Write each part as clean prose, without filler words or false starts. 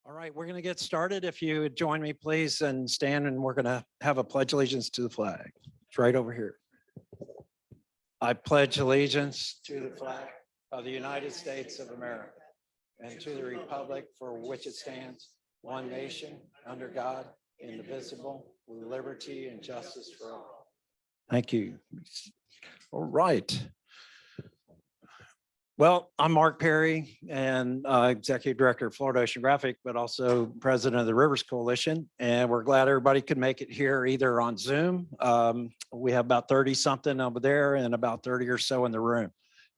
All right, we're going to get started. If you would join me, please, and stand, and we're going to have a pledge allegiance to the flag. It's right over here. I pledge allegiance to the flag of the United States of America and to the republic for which it stands, one nation, under God, indivisible, with liberty and justice for all. Thank you. All right. Well, I'm Mark Perry and Executive Director of Florida Oceanographic, but also President of the Rivers Coalition. And we're glad everybody could make it here either on Zoom. We have about 30 something over there and about 30 or so in the room.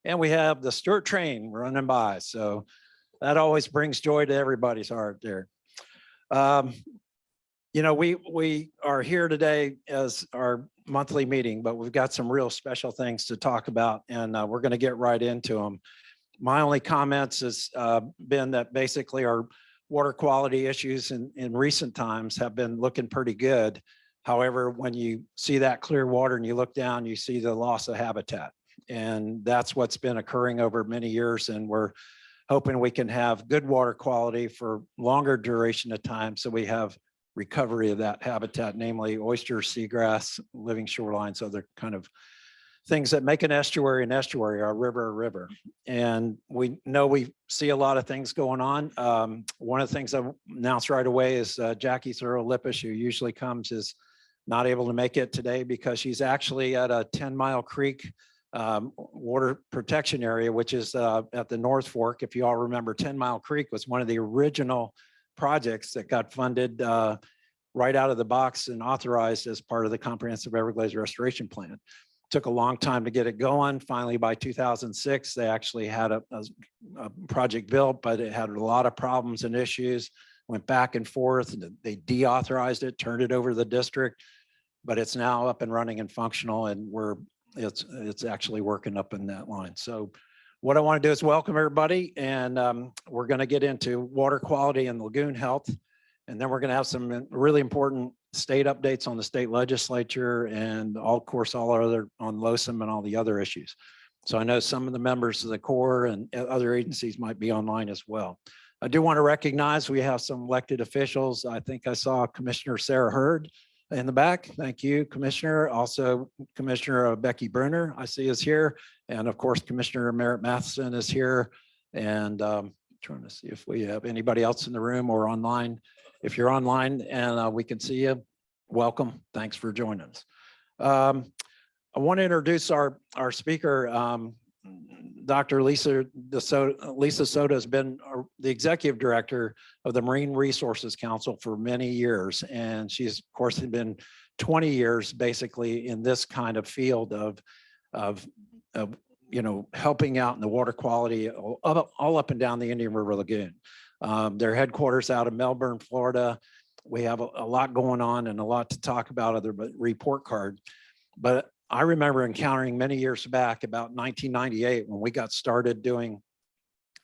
And we have the Stuart train running by. So that always brings joy to everybody's heart there. You know, we are here today as our monthly meeting, but we've got some real special things to talk about, and we're going to get right into them. My only comments has been that basically our water quality issues in recent times have been looking pretty good. However, when you see that clear water and you look down, you see the loss of habitat, and that's what's been occurring over many years, and we're hoping we can have good water quality for longer duration of time so we have recovery of that habitat, namely oysters, seagrass, living shorelines, other kind of things that make an estuary, or a river. And we know we see a lot of things going on. One of the things I announced right away is Jackie Thurl-Lippish, who usually comes, is not able to make it today because she's actually at a 10-mile creek water protection area, which is at the North Fork. If you all remember, 10-Mile Creek was one of the original projects that got funded right out of the box and authorized as part of the Comprehensive Everglades Restoration Plan. Took a long time to get it going. Finally, by 2006, they actually had a project built, but it had a lot of problems and issues, went back and forth, and they deauthorized it, turned it over to the district, but it's now up and running and functional, and it's actually working up in that line. So what I want to do is welcome everybody, and we're going to get into water quality and lagoon health. And then we're going to have some really important state updates on the state legislature and of course, all our other on LOSM and all the other issues. So I know some of the members of the Corps and other agencies might be online as well. I do want to recognize we have some elected officials. I think I saw Commissioner Sarah Hurd in the back. Thank you, Commissioner. Also, Commissioner Becky Brunner, I see is here. And of course, Commissioner Merritt Matheson is here. And trying to see if we have anybody else in the room or online. If you're online and we can see you, welcome. Thanks for joining us. I want to introduce our speaker, Dr. Lisa Souto has been the executive director of the Marine Resources Council for many years. And she's, of course, been 20 years basically in this kind of field of you know, helping out in the water quality all up and down the Indian River Lagoon. Their headquarters out of Melbourne, Florida. We have a lot going on and a lot to talk about other report card. But I remember encountering many years back, about 1998, when we got started doing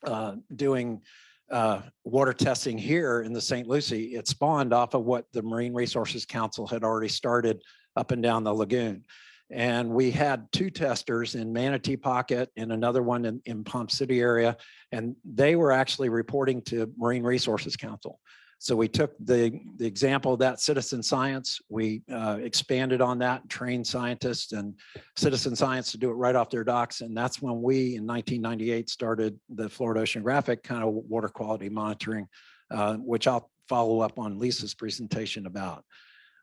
water testing here in the St. Lucie. It spawned off of what the Marine Resources Council had already started up and down the lagoon. And we had two testers in Manatee Pocket and another one in Palm City area. And they were actually reporting to Marine Resources Council. So we took the example of that citizen science, we expanded on that, trained scientists and citizen science to do it right off their docks. And that's when we, in 1998, started the Florida Oceanographic kind of water quality monitoring, which I'll follow up on Lisa's presentation about.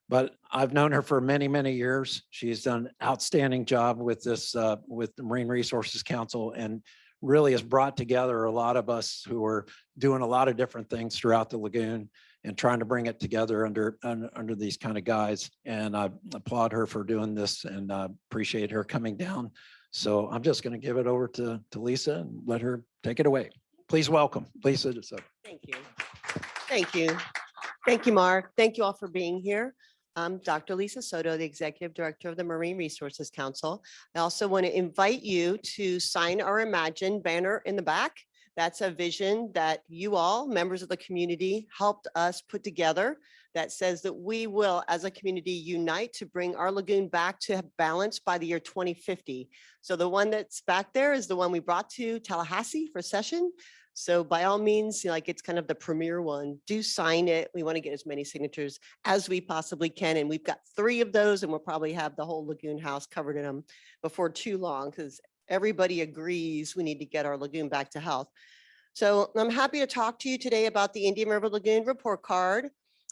But I've known her for many, many years. She's done an outstanding job with this, with the Marine Resources Council, and really has brought together a lot of us who are doing a lot of different things throughout the lagoon and trying to bring it together under these kind of guides. And I applaud her for doing this and appreciate her coming down. So I'm just going to give it over to Lisa and let her take it away. Please welcome Lisa. Thank you. Thank you. Thank you, Mark. Thank you all for being here. I'm Dr. Lisa Souto, the Executive Director of the Marine Resources Council. I also want to invite you to sign our Imagine banner in the back. That's a vision that you all, members of the community, helped us put together that says that we will, as a community, unite to bring our lagoon back to balance by the year 2050. So the one that's back there is the one we brought to Tallahassee for session. So by all means, like it's kind of the premier one, do sign it. We want to get as many signatures as we possibly can. And we've got 3 of those, and we'll probably have the whole lagoon house covered in them before too long, because everybody agrees we need to get our lagoon back to health. So I'm happy to talk to you today about the Indian River Lagoon report card.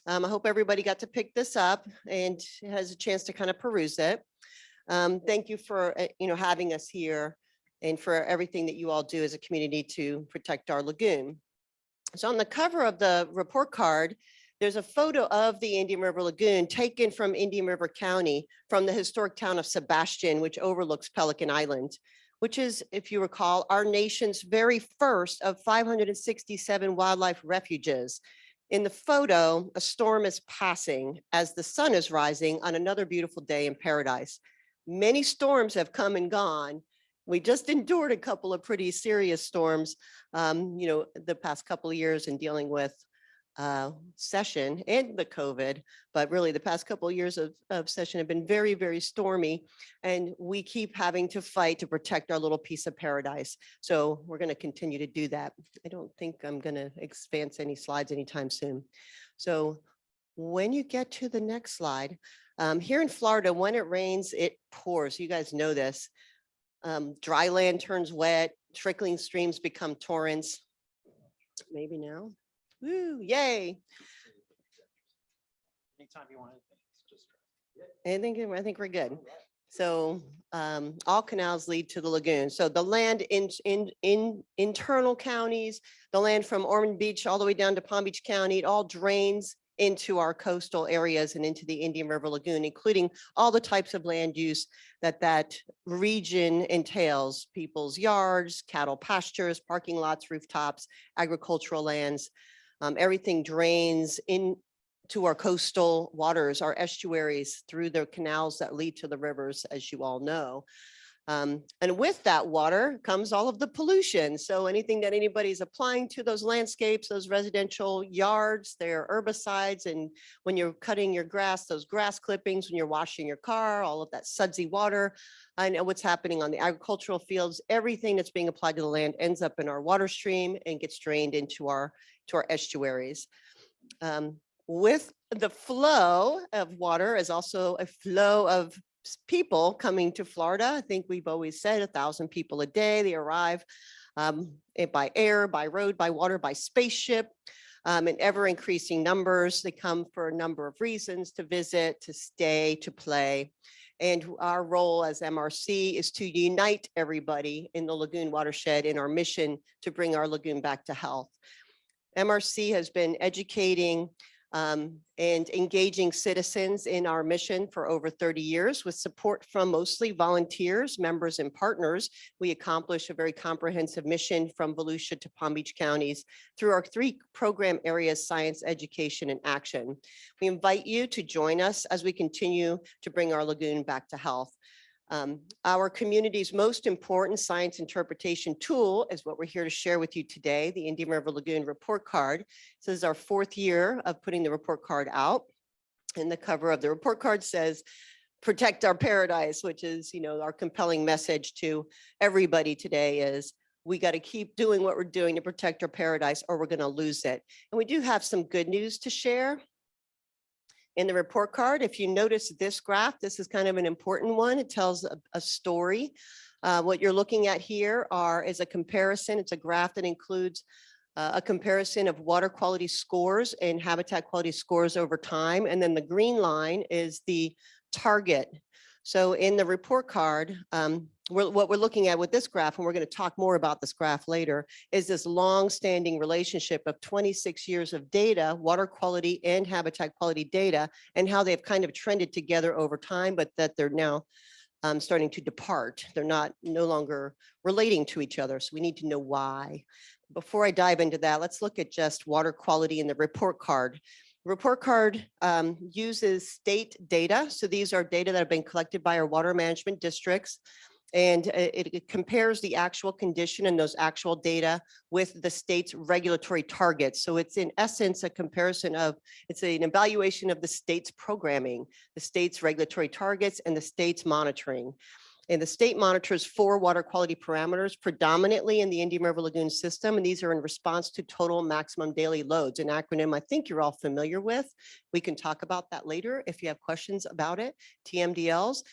I hope everybody got to pick this up and has a chance to kind of peruse it. Thank you for having us here and for everything that you all do as a community to protect our lagoon. So on the cover of the report card, there's a photo of the Indian River Lagoon taken from Indian River County from the historic town of Sebastian, which overlooks Pelican Island, which is, if you recall, our nation's very first of 567 wildlife refuges. In the photo, a storm is passing as the sun is rising on another beautiful day in paradise. Many storms have come and gone. We just endured a couple of pretty serious storms, the past couple of years in dealing with session and the COVID, but really the past couple of years of session have been very, very stormy, and we keep having to fight to protect our little piece of paradise. So we're going to continue to do that. I don't think I'm going to advance any slides anytime soon. So when you get to the next slide, here in Florida, when it rains, it pours. You guys know this. Dry land turns wet, trickling streams become torrents. Maybe now. Woo, yay. Anytime you want. I think we're good. So all canals lead to the lagoon. So the land in internal counties, the land from Ormond Beach all the way down to Palm Beach County, it all drains into our coastal areas and into the Indian River Lagoon, including all the types of land use that region entails: people's yards, cattle pastures, parking lots, rooftops, agricultural lands. Everything drains into our coastal waters, our estuaries, through the canals that lead to the rivers, as you all know. And with that water comes all of the pollution. So anything that anybody's applying to those landscapes, those residential yards, their herbicides, and when you're cutting your grass, those grass clippings, when you're washing your car, all of that sudsy water, and what's happening on the agricultural fields, everything that's being applied to the land ends up in our water stream and gets drained into our estuaries. With the flow of water is also a flow of people coming to Florida. I think we've always said 1,000 people a day. They arrive by air, by road, by water, by spaceship, in ever increasing numbers. They come for a number of reasons: to visit, to stay, to play. And our role as MRC is to unite everybody in the lagoon watershed in our mission to bring our lagoon back to health. MRC has been educating and engaging citizens in our mission for over 30 years with support from mostly volunteers, members, and partners. We accomplish a very comprehensive mission from Volusia to Palm Beach counties through our 3 program areas: science, education, and action. We invite you to join us as we continue to bring our lagoon back to health. Our community's most important science interpretation tool is what we're here to share with you today, the Indian River Lagoon report card. This is our 4th year of putting the report card out. And the cover of the report card says, "Protect our paradise," which is, our compelling message to everybody today is, we got to keep doing what we're doing to protect our paradise, or we're going to lose it. And we do have some good news to share. In the report card, if you notice this graph, this is kind of an important one. It tells a story. What you're looking at here is a comparison. It's a graph that includes a comparison of water quality scores and habitat quality scores over time. And then the green line is the target. So in the report card, what we're looking at with this graph, and we're going to talk more about this graph later, is this long-standing relationship of 26 years of data, water quality and habitat quality data, and how they've kind of trended together over time, but that they're now starting to depart. They're no longer relating to each other. So we need to know why. Before I dive into that, let's look at just water quality in the report card. Report card uses state data. So these are data that have been collected by our water management districts. And it compares the actual condition and those actual data with the state's regulatory targets. So it's in essence a comparison it's an evaluation of the state's programming, the state's regulatory targets, and the state's monitoring. And the state monitors 4 water quality parameters predominantly in the Indian River Lagoon system. And these are in response to total maximum daily loads, an acronym I think you're all familiar with. We can talk about that later if you have questions about it, TMDLs.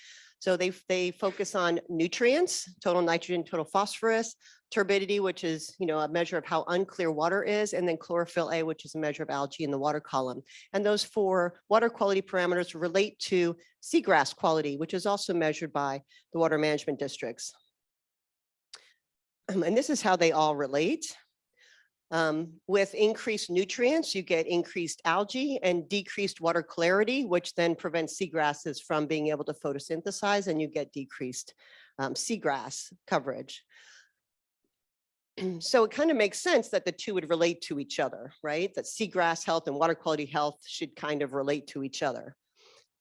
So they focus on nutrients, total nitrogen, total phosphorus, turbidity, which is, a measure of how unclear water is, and then chlorophyll A, which is a measure of algae in the water column. And those 4 water quality parameters relate to seagrass quality, which is also measured by the water management districts. And this is how they all relate. With increased nutrients, you get increased algae and decreased water clarity, which then prevents seagrasses from being able to photosynthesize, and you get decreased seagrass coverage. So it kind of makes sense that the two would relate to each other, right? That seagrass health and water quality health should kind of relate to each other.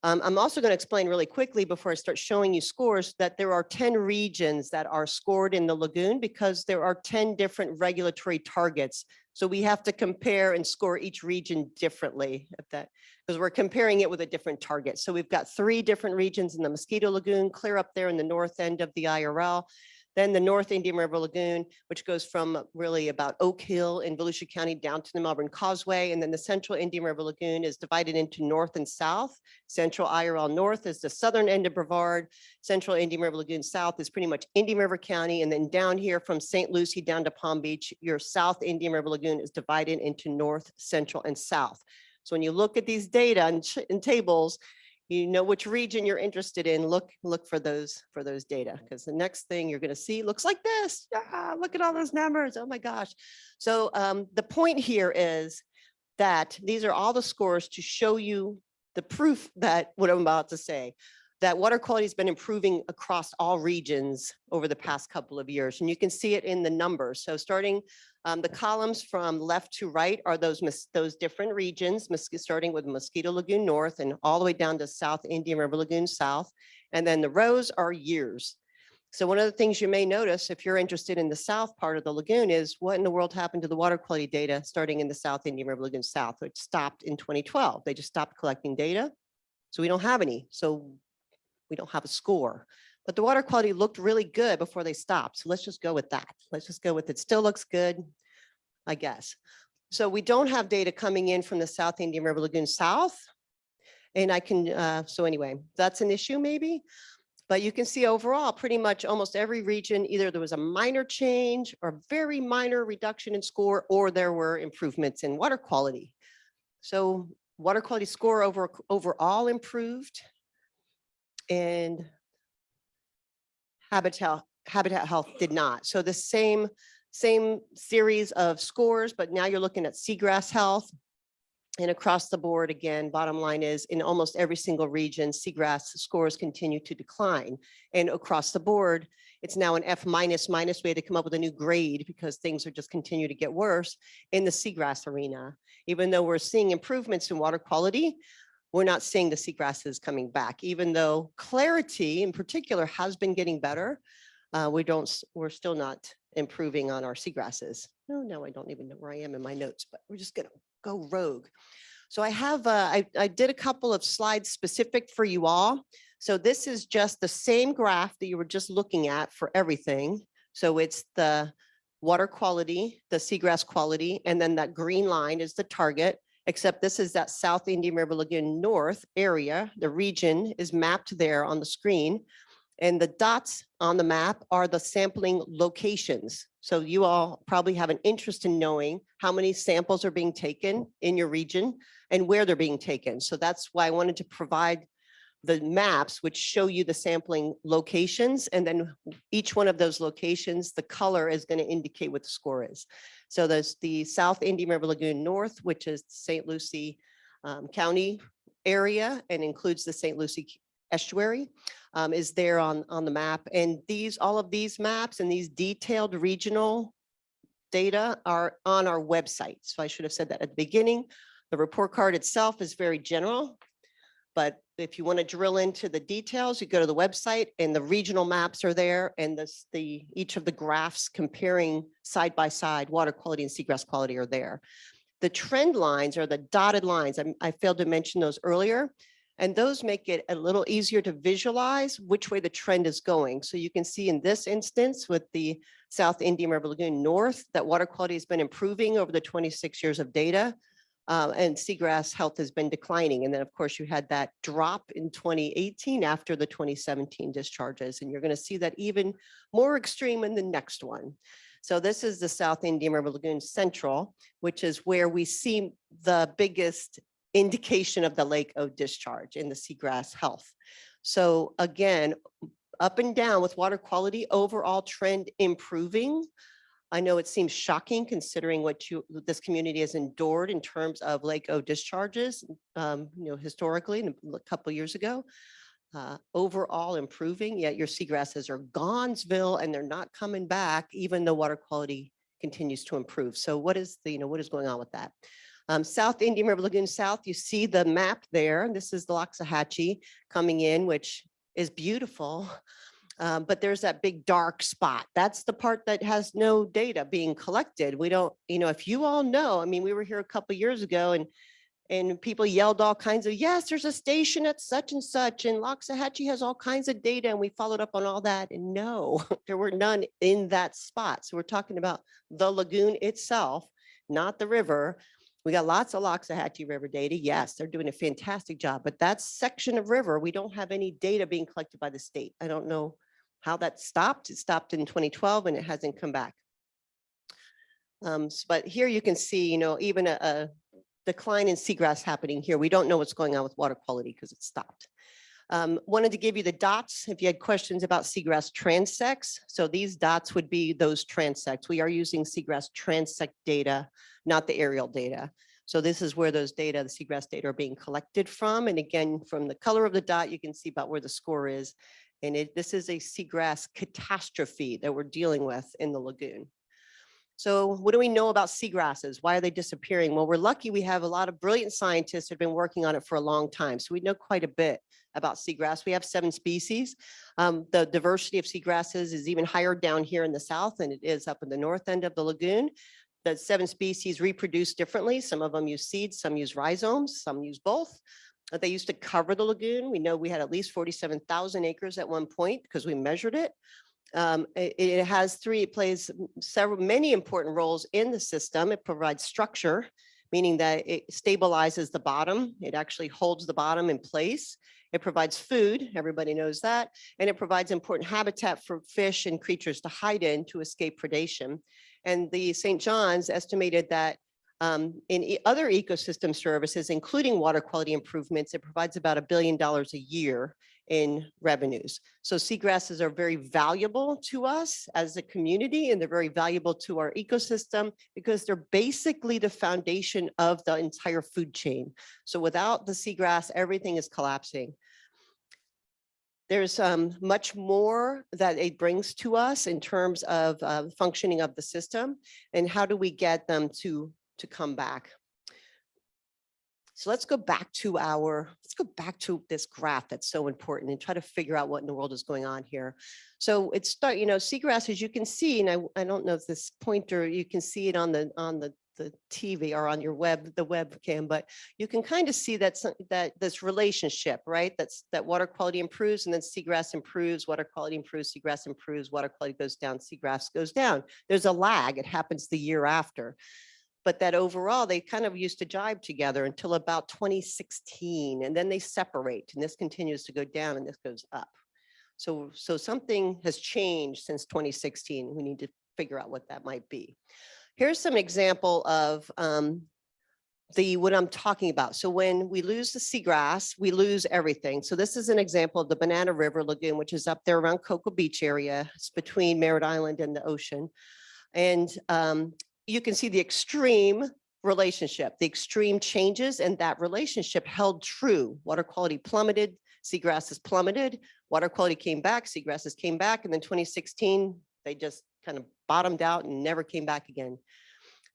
I'm also going to explain really quickly before I start showing you scores that there are 10 regions that are scored in the lagoon because there are 10 different regulatory targets. So we have to compare and score each region differently because we're comparing it with a different target. So we've got 3 different regions in the Mosquito Lagoon, clear up there in the north end of the IRL. Then the North Indian River Lagoon, which goes from really about Oak Hill in Volusia County down to the Melbourne Causeway. And then the Central Indian River Lagoon is divided into north and south. Central IRL North is the southern end of Brevard. Central Indian River Lagoon South is pretty much Indian River County. And then down here from St. Lucie down to Palm Beach, your South Indian River Lagoon is divided into north, central, and south. So when you look at these data and tables, you know which region you're interested in, look for those data, because the next thing you're going to see looks like this. Look at all those numbers. Oh my gosh. So the point here is that these are all the scores to show you the proof that what I'm about to say, that water quality has been improving across all regions over the past couple of years. And you can see it in the numbers. So starting the columns from left to right are those different regions, starting with Mosquito Lagoon North and all the way down to South Indian River Lagoon South. And then the rows are years. So one of the things you may notice if you're interested in the south part of the lagoon is what in the world happened to the water quality data starting in the South Indian River Lagoon South, which stopped in 2012. They just stopped collecting data. So we don't have any. So we don't have a score. But the water quality looked really good before they stopped. So let's just go with that. Let's just go with it. Still looks good, I guess. So we don't have data coming in from the South Indian River Lagoon South. And I can, so anyway, that's an issue maybe. But you can see overall, pretty much almost every region, either there was a minor change or very minor reduction in score, or there were improvements in water quality. So water quality score overall improved. And habitat health did not. So the same series of scores, but now you're looking at seagrass health. And across the board, again, bottom line is in almost every single region, seagrass scores continue to decline. And across the board, it's now an F minus. We had to come up with a new grade because things are just continue to get worse in the seagrass arena. Even though we're seeing improvements in water quality, we're not seeing the seagrasses coming back, even though clarity in particular has been getting better. We're still not improving on our seagrasses. No, I don't even know where I am in my notes, but we're just gonna go rogue. So I have, I did a couple of slides specific for you all. So this is just the same graph that you were just looking at for everything. So it's the water quality, the seagrass quality, and then that green line is the target, except this is that South Indian River Lagoon North area. The region is mapped there on the screen. And the dots on the map are the sampling locations. So you all probably have an interest in knowing how many samples are being taken in your region and where they're being taken. So that's why I wanted to provide the maps which show you the sampling locations. And then each one of those locations, the color is going to indicate what the score is. So there's the South Indian River Lagoon North, which is St. Lucie County area and includes the St. Lucie estuary, is there on the map. And all of these maps and these detailed regional data are on our website. So I should have said that at the beginning. The report card itself is very general, but if you want to drill into the details, you go to the website and the regional maps are there, and each of the graphs comparing side by side water quality and seagrass quality are there. The trend lines are the dotted lines. I failed to mention those earlier. And those make it a little easier to visualize which way the trend is going. So you can see in this instance with the South Indian River Lagoon North, that water quality has been improving over the 26 years of data. And seagrass health has been declining. And then of course you had that drop in 2018 after the 2017 discharges. And you're going to see that even more extreme in the next one. So this is the South Indian River Lagoon Central, which is where we see the biggest indication of the Lake O discharge in the seagrass health. So again, up and down with water quality, overall trend improving. I know it seems shocking considering what this community has endured in terms of Lake O discharges, historically a couple of years ago. Overall improving, yet your seagrasses are Gonzville and they're not coming back, even though water quality continues to improve. So what is going on with that? South Indian River Lagoon South, you see the map there. This is the Loxahatchee coming in, which is beautiful. But there's that big dark spot. That's the part that has no data being collected. We don't, if you all know, I mean, we were here a couple of years ago and people yelled all kinds of, yes, there's a station at such and such, and Loxahatchee has all kinds of data, and we followed up on all that, and no, there were none in that spot. So we're talking about the lagoon itself, not the river. We got lots of Loxahatchee River data. Yes, they're doing a fantastic job, but that section of river, we don't have any data being collected by the state. I don't know how that stopped. It stopped in 2012 and it hasn't come back. But here you can see, even a decline in seagrass happening here. We don't know what's going on with water quality because it stopped. Wanted to give you the dots if you had questions about seagrass transects. So these dots would be those transects. We are using seagrass transect data, not the aerial data. So this is where those data, the seagrass data, are being collected from. And again, from the color of the dot, you can see about where the score is. And this is a seagrass catastrophe that we're dealing with in the lagoon. So what do we know about seagrasses? Why are they disappearing? Well, we're lucky we have a lot of brilliant scientists who have been working on it for a long time. So we know quite a bit about seagrass. We have 7 species. The diversity of seagrasses is even higher down here in the south than it is up in the north end of the lagoon. The 7 species reproduce differently. Some of them use seeds, some use rhizomes, some use both. They used to cover the lagoon. We know we had at least 47,000 acres at one point because we measured it. It plays many important roles in the system. It provides structure, meaning that it stabilizes the bottom. It actually holds the bottom in place. It provides food, everybody knows that, and it provides important habitat for fish and creatures to hide in to escape predation. And the St. John's estimated that in other ecosystem services, including water quality improvements, it provides about $1 billion a year in revenues. So seagrasses are very valuable to us as a community, and they're very valuable to our ecosystem because they're basically the foundation of the entire food chain. So without the seagrass, everything is collapsing. There's much more that it brings to us in terms of functioning of the system, and how do we get them to come back. So let's go back to this graph that's so important and try to figure out what in the world is going on here. So it's seagrass, as you can see, and I don't know if this pointer, you can see it on the TV or on your the webcam, but you can kind of see that this relationship, right? That water quality improves and then seagrass improves, water quality improves, seagrass improves, water quality goes down, seagrass goes down. There's a lag, it happens the year after. But that overall, they kind of used to jibe together until about 2016, and then they separate, and this continues to go down and this goes up. So something has changed since 2016. We need to figure out what that might be. Here's some example of what I'm talking about. So when we lose the seagrass, we lose everything. So this is an example of the Banana River Lagoon, which is up there around Cocoa Beach area. It's between Merritt Island and the ocean. And you can see the extreme relationship, the extreme changes, and that relationship held true. Water quality plummeted, seagrasses plummeted, water quality came back, seagrasses came back, and then 2016, they just kind of bottomed out and never came back again.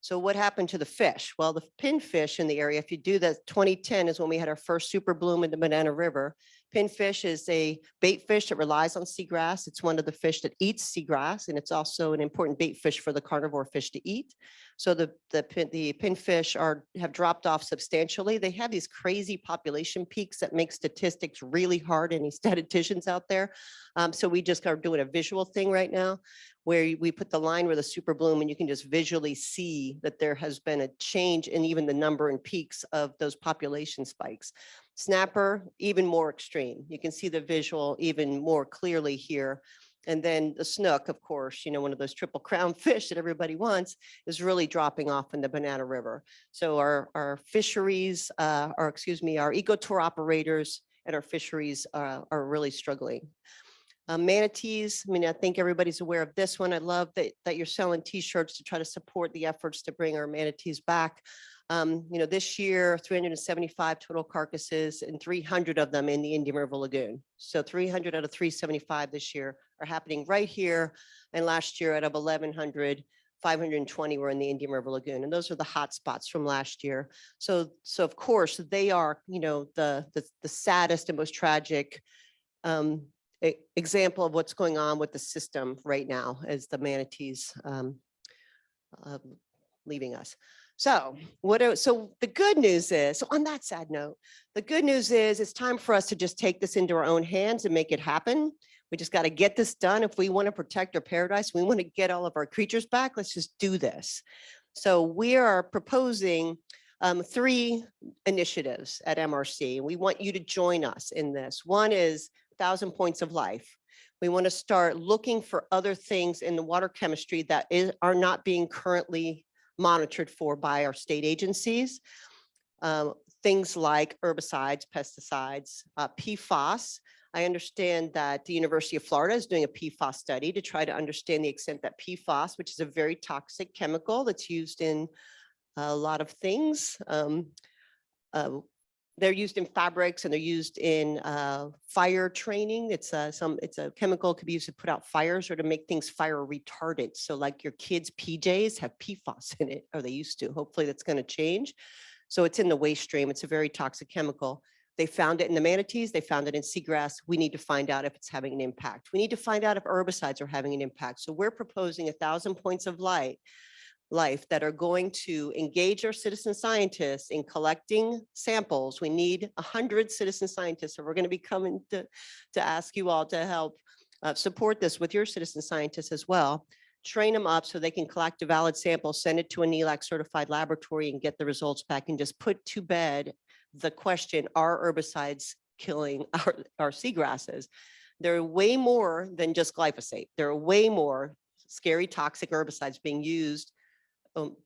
So what happened to the fish? Well, the pinfish in the area, if you do that, 2010 is when we had our first super bloom in the Banana River. Pinfish is a bait fish that relies on seagrass. It's one of the fish that eats seagrass, and it's also an important bait fish for the carnivore fish to eat. So the pinfish have dropped off substantially. They have these crazy population peaks that make statistics really hard. Any statisticians out there? So we just are doing a visual thing right now, where we put the line where the super bloom, and you can just visually see that there has been a change in even the number and peaks of those population spikes. Snapper, even more extreme. You can see the visual even more clearly here. And then the snook, of course, one of those triple crown fish that everybody wants, is really dropping off in the Banana River. So our fisheries, our ecotour operators and our fisheries are really struggling. Manatees, I think everybody's aware of this one. I love that you're selling t-shirts to try to support the efforts to bring our manatees back. This year, 375 total carcasses and 300 of them in the Indian River Lagoon. So 300 out of 375 this year are happening right here. And last year out of 1,100, 520 were in the Indian River Lagoon. And those are the hot spots from last year. So of course they are, the saddest and most tragic example of what's going on with the system right now as the manatees leaving us. So the good news is, so on that sad note, the good news is it's time for us to just take this into our own hands and make it happen. We just got to get this done. If we want to protect our paradise, we want to get all of our creatures back, let's just do this. So we are proposing 3 initiatives at MRC. We want you to join us in this. One is 1,000 Points of Life. We want to start looking for other things in the water chemistry that are not being currently monitored for by our state agencies. Things like herbicides, pesticides, PFAS. I understand that the University of Florida is doing a PFAS study to try to understand the extent that PFAS, which is a very toxic chemical that's used in a lot of things. They're used in fabrics and they're used in fire training. It's a chemical could be used to put out fires or to make things fire retardant. So like your kids' PJs have PFAS in it, or they used to. Hopefully that's going to change. So it's in the waste stream. It's a very toxic chemical. They found it in the manatees. They found it in seagrass. We need to find out if it's having an impact. We need to find out if herbicides are having an impact. So we're proposing 1,000 points of life that are going to engage our citizen scientists in collecting samples. We need 100 citizen scientists. So we're going to be coming to ask you all to help support this with your citizen scientists as well. Train them up so they can collect a valid sample, send it to a NELAC certified laboratory and get the results back, and just put to bed the question, are herbicides killing our seagrasses? There are way more than just glyphosate. There are way more scary toxic herbicides being used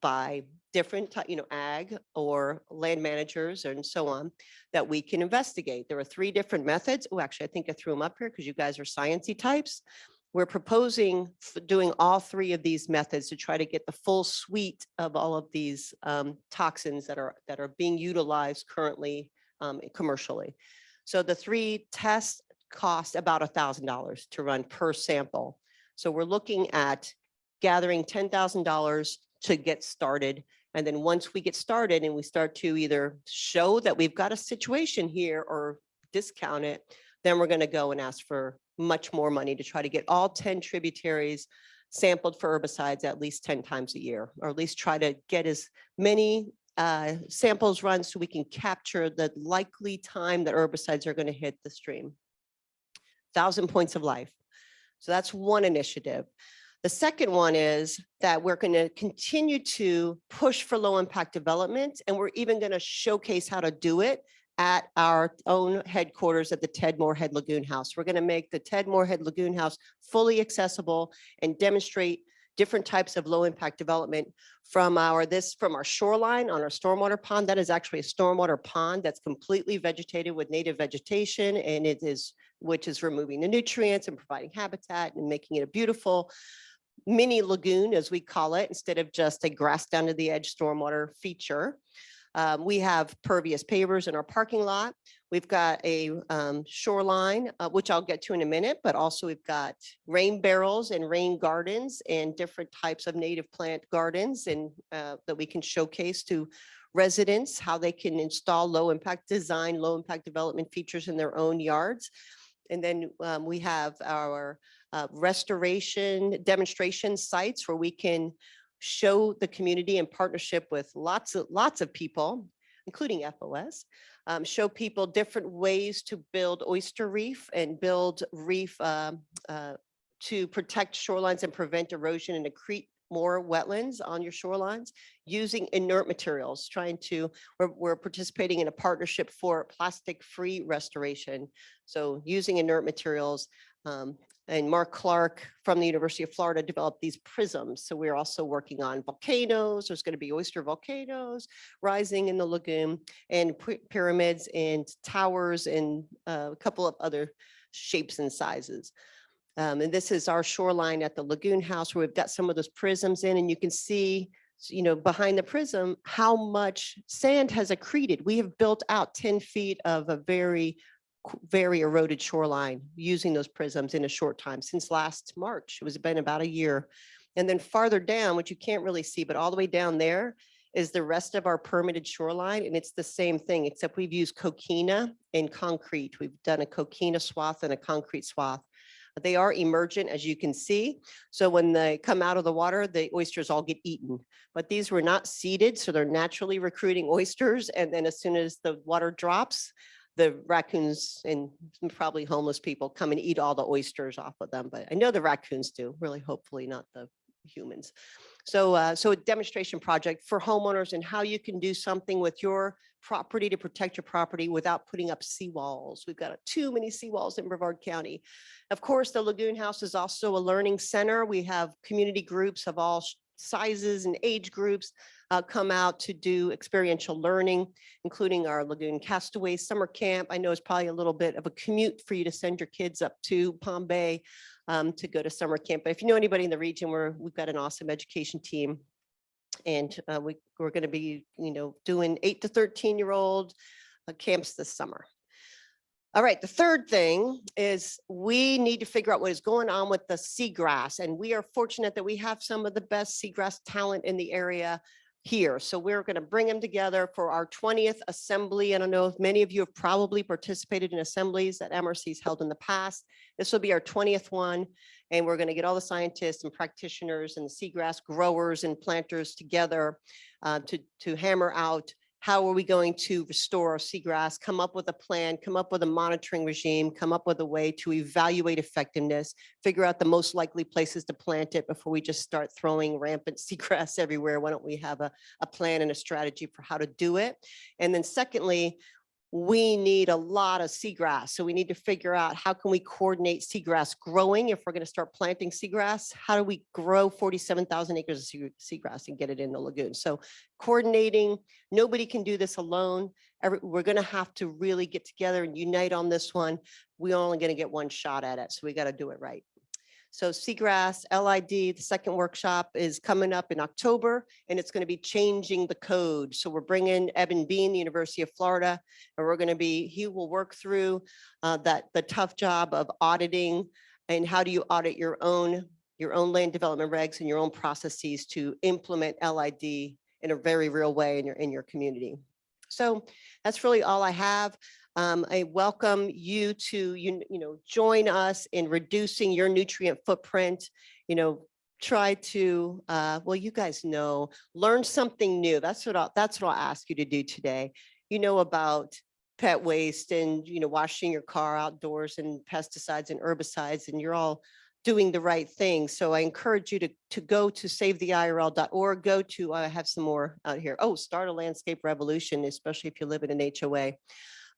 by different, ag or land managers and so on that we can investigate. There are 3 different methods. Oh, actually, I think I threw them up here because you guys are sciencey types. We're proposing doing all 3 of these methods to try to get the full suite of all of these toxins that are being utilized currently commercially. So the 3 tests cost about $1,000 to run per sample. So we're looking at gathering $10,000 to get started. And then once we get started and we start to either show that we've got a situation here or discount it, then we're going to go and ask for much more money to try to get all 10 tributaries sampled for herbicides at least 10 times a year, or at least try to get as many samples run so we can capture the likely time that herbicides are going to hit the stream. 1,000 points of life. So that's one initiative. The second one is that we're going to continue to push for low impact development, and we're even going to showcase how to do it at our own headquarters at the Ted Moorhead Lagoon House. We're going to make the Ted Moorhead Lagoon House fully accessible and demonstrate different types of low impact development from our shoreline on our stormwater pond. That is actually a stormwater pond that's completely vegetated with native vegetation, and which is removing the nutrients and providing habitat and making it a beautiful mini lagoon, as we call it, instead of just a grass down to the edge stormwater feature. We have pervious pavers in our parking lot. We've got a shoreline, which I'll get to in a minute, but also we've got rain barrels and rain gardens and different types of native plant gardens and that we can showcase to residents, how they can install low impact design, low impact development features in their own yards. And then we have our restoration demonstration sites where we can show the community in partnership with lots of people, including FOS, show people different ways to build oyster reef and build reef to protect shorelines and prevent erosion and accrete more wetlands on your shorelines using inert materials, we're participating in a partnership for plastic-free restoration. So using inert materials, and Mark Clark from the University of Florida developed these prisms. So we're also working on volcanoes. There's going to be oyster volcanoes rising in the lagoon and pyramids and towers and a couple of other shapes and sizes. And this is our shoreline at the Lagoon House where we've got some of those prisms in, and you can see, behind the prism, how much sand has accreted. We have built out 10 feet of a very eroded shoreline using those prisms in a short time since last March. It was been about a year. And then farther down, which you can't really see, but all the way down there is the rest of our permitted shoreline. And it's the same thing, except we've used coquina and concrete. We've done a coquina swath and a concrete swath. They are emergent, as you can see. So when they come out of the water, the oysters all get eaten. But these were not seeded, so they're naturally recruiting oysters. And then as soon as the water drops, the raccoons and probably homeless people come and eat all the oysters off of them. But I know the raccoons do, really, hopefully not the humans. So, so a demonstration project for homeowners and how you can do something with your property to protect your property without putting up seawalls. We've got too many seawalls in Brevard County. Of course, the Lagoon House is also a learning center. We have community groups of all sizes and age groups come out to do experiential learning, including our Lagoon Castaway Summer Camp. I know it's probably a little bit of a commute for you to send your kids up to Palm Bay to go to summer camp. But if you know anybody in the region, we've got an awesome education team. And we're going to be, doing 8 to 13-year-old camps this summer. All right, the third thing is we need to figure out what is going on with the seagrass. And we are fortunate that we have some of the best seagrass talent in the area here. So we're going to bring them together for our 20th assembly. I don't know if many of you have probably participated in assemblies that MRC's held in the past. This will be our 20th one. And we're going to get all the scientists and practitioners and the seagrass growers and planters together to hammer out how are we going to restore our seagrass, come up with a plan, come up with a monitoring regime, come up with a way to evaluate effectiveness, figure out the most likely places to plant it before we just start throwing rampant seagrass everywhere. Why don't we have a plan and a strategy for how to do it? And then secondly, we need a lot of seagrass. So we need to figure out how can we coordinate seagrass growing. If we're going to start planting seagrass, how do we grow 47,000 acres of seagrass and get it in the lagoon? So coordinating, nobody can do this alone. We're going to have to really get together and unite on this one. We're only going to get one shot at it. So we got to do it right. So seagrass, LID, the second workshop is coming up in October, and it's going to be changing the code. So we're bringing Evan Bean, the University of Florida, and he will work through the tough job of auditing and how do you audit your own land development regs and your own processes to implement LID in a very real way in your community. So that's really all I have. I welcome you to, join us in reducing your nutrient footprint, try to, well, you guys know, learn something new. That's what I'll ask you to do today. About pet waste and, washing your car outdoors and pesticides and herbicides, and you're all doing the right thing. So I encourage you to go to savetheirl.org, I have some more out here. Oh, start a landscape revolution, especially if you live in an HOA.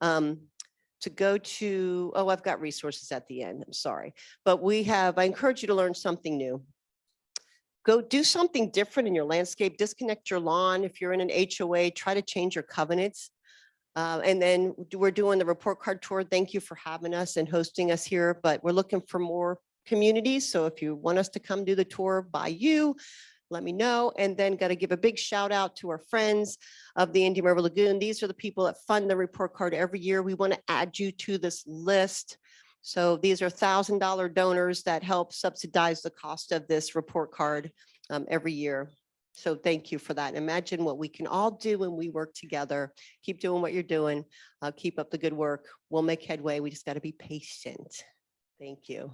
To go to, I've got resources at the end, I'm sorry. But I encourage you to learn something new. Go do something different in your landscape, disconnect your lawn. If you're in an HOA, try to change your covenants. And then we're doing the report card tour. Thank you for having us and hosting us here, but we're looking for more communities. So if you want us to come do the tour by you, let me know. And then got to give a big shout out to our friends of the Indian River Lagoon. These are the people that fund the report card every year. We want to add you to this list. So these are $1,000 donors that help subsidize the cost of this report card every year. So thank you for that. Imagine what we can all do when we work together. Keep doing what you're doing. Keep up the good work. We'll make headway. We just got to be patient. Thank you.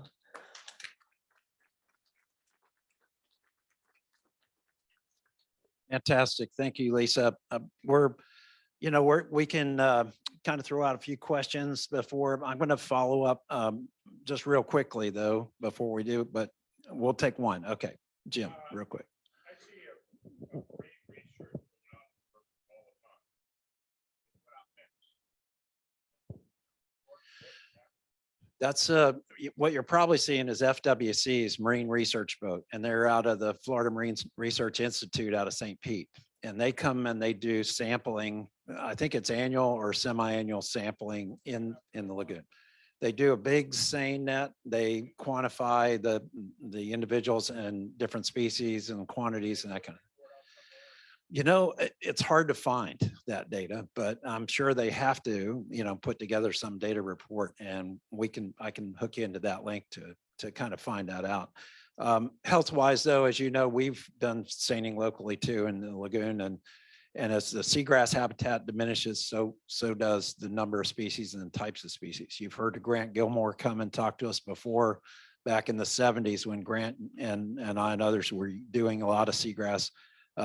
Fantastic. Thank you, Lisa. We can kind of throw out a few questions before. I'm going to follow up just real quickly, though, before we do, but we'll take one. Okay, Jim, real quick. That's what you're probably seeing is FWC's Marine Research Boat, and they're out of the Florida Marine Research Institute out of St. Pete. And they come and they do sampling. I think it's annual or semi-annual sampling in the lagoon. They do a big seine net. They quantify the individuals and different species and quantities and that kind of. It's hard to find that data, but I'm sure they have to, put together some data report, and I can hook you into that link to kind of find that out. Health-wise, though, as you know, we've done seining locally too in the lagoon, and as the seagrass habitat diminishes, so does the number of species and types of species. You've heard Grant Gilmore come and talk to us before, back in the 70s when Grant and I and others were doing a lot of seagrass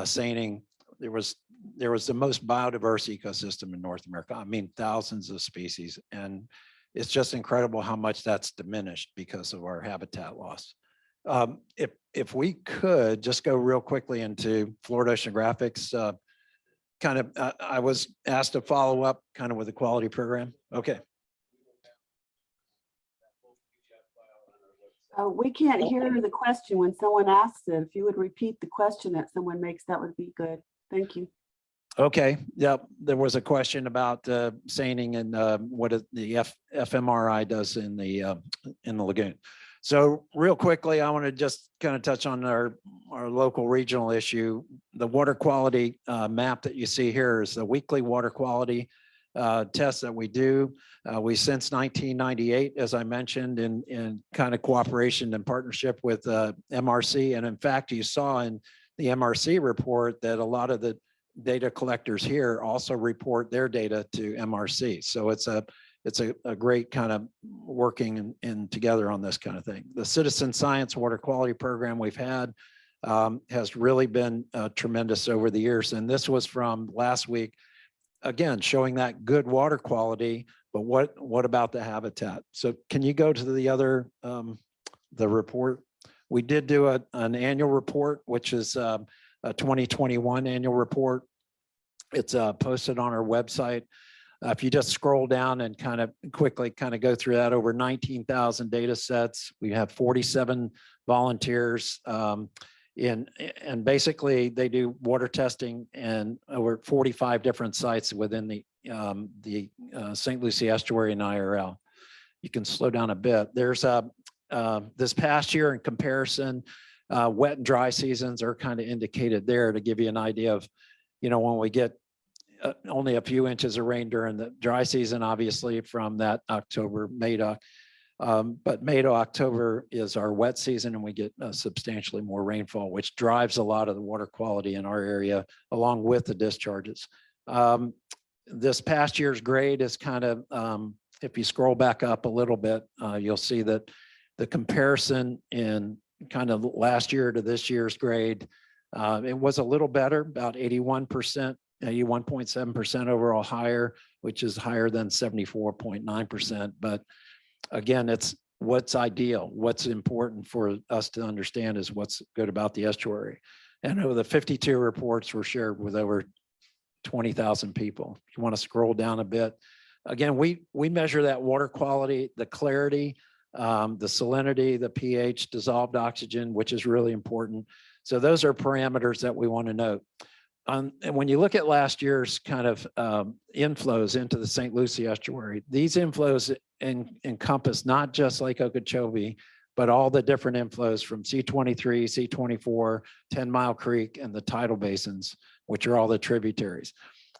seining. There was the most biodiverse ecosystem in North America. I mean, thousands of species, and it's just incredible how much that's diminished because of our habitat loss. If we could just go real quickly into Florida Oceanographics, I was asked to follow up kind of with the quality program. Okay. We can't hear the question when someone asks it. If you would repeat the question that someone makes, that would be good. Thank you. Okay. Yep. There was a question about seining and what the FMRI does in the lagoon. So real quickly, I want to just kind of touch on our local regional issue. The water quality map that you see here is the weekly water quality test that we do. We since 1998, as I mentioned, in kind of cooperation and partnership with MRC. And in fact, you saw in the MRC report that a lot of the data collectors here also report their data to MRC. So it's a great kind of working in together on this kind of thing. The citizen science water quality program we've had has really been tremendous over the years. And this was from last week, again, showing that good water quality, but what about the habitat? So can you go to the other, the report? We did do an annual report, which is a 2021 annual report. It's posted on our website. If you just scroll down and kind of quickly go through that, over 19,000 data sets. We have 47 volunteers. And basically they do water testing and over 45 different sites within the St. Lucie estuary and IRL. You can slow down a bit. There's this past year in comparison, wet and dry seasons are kind of indicated there to give you an idea of, when we get only a few inches of rain during the dry season, obviously from that October, May to but May to October is our wet season, and we get substantially more rainfall, which drives a lot of the water quality in our area, along with the discharges. This past year's grade is kind of, if you scroll back up a little bit, you'll see that the comparison in kind of last year to this year's grade, it was a little better, about 81%, 81.7% overall higher, which is higher than 74.9%. But again, it's what's ideal. What's important for us to understand is what's good about the estuary. And over the 52 reports were shared with over 20,000 people. If you want to scroll down a bit, again, we measure that water quality, the clarity, the salinity, the pH, dissolved oxygen, which is really important. So those are parameters that we want to note. And when you look at last year's kind of inflows into the St. Lucie estuary, these inflows encompass not just Lake Okeechobee, but all the different inflows from C23, C24, 10 Mile Creek, and the tidal basins, which are all the tributaries.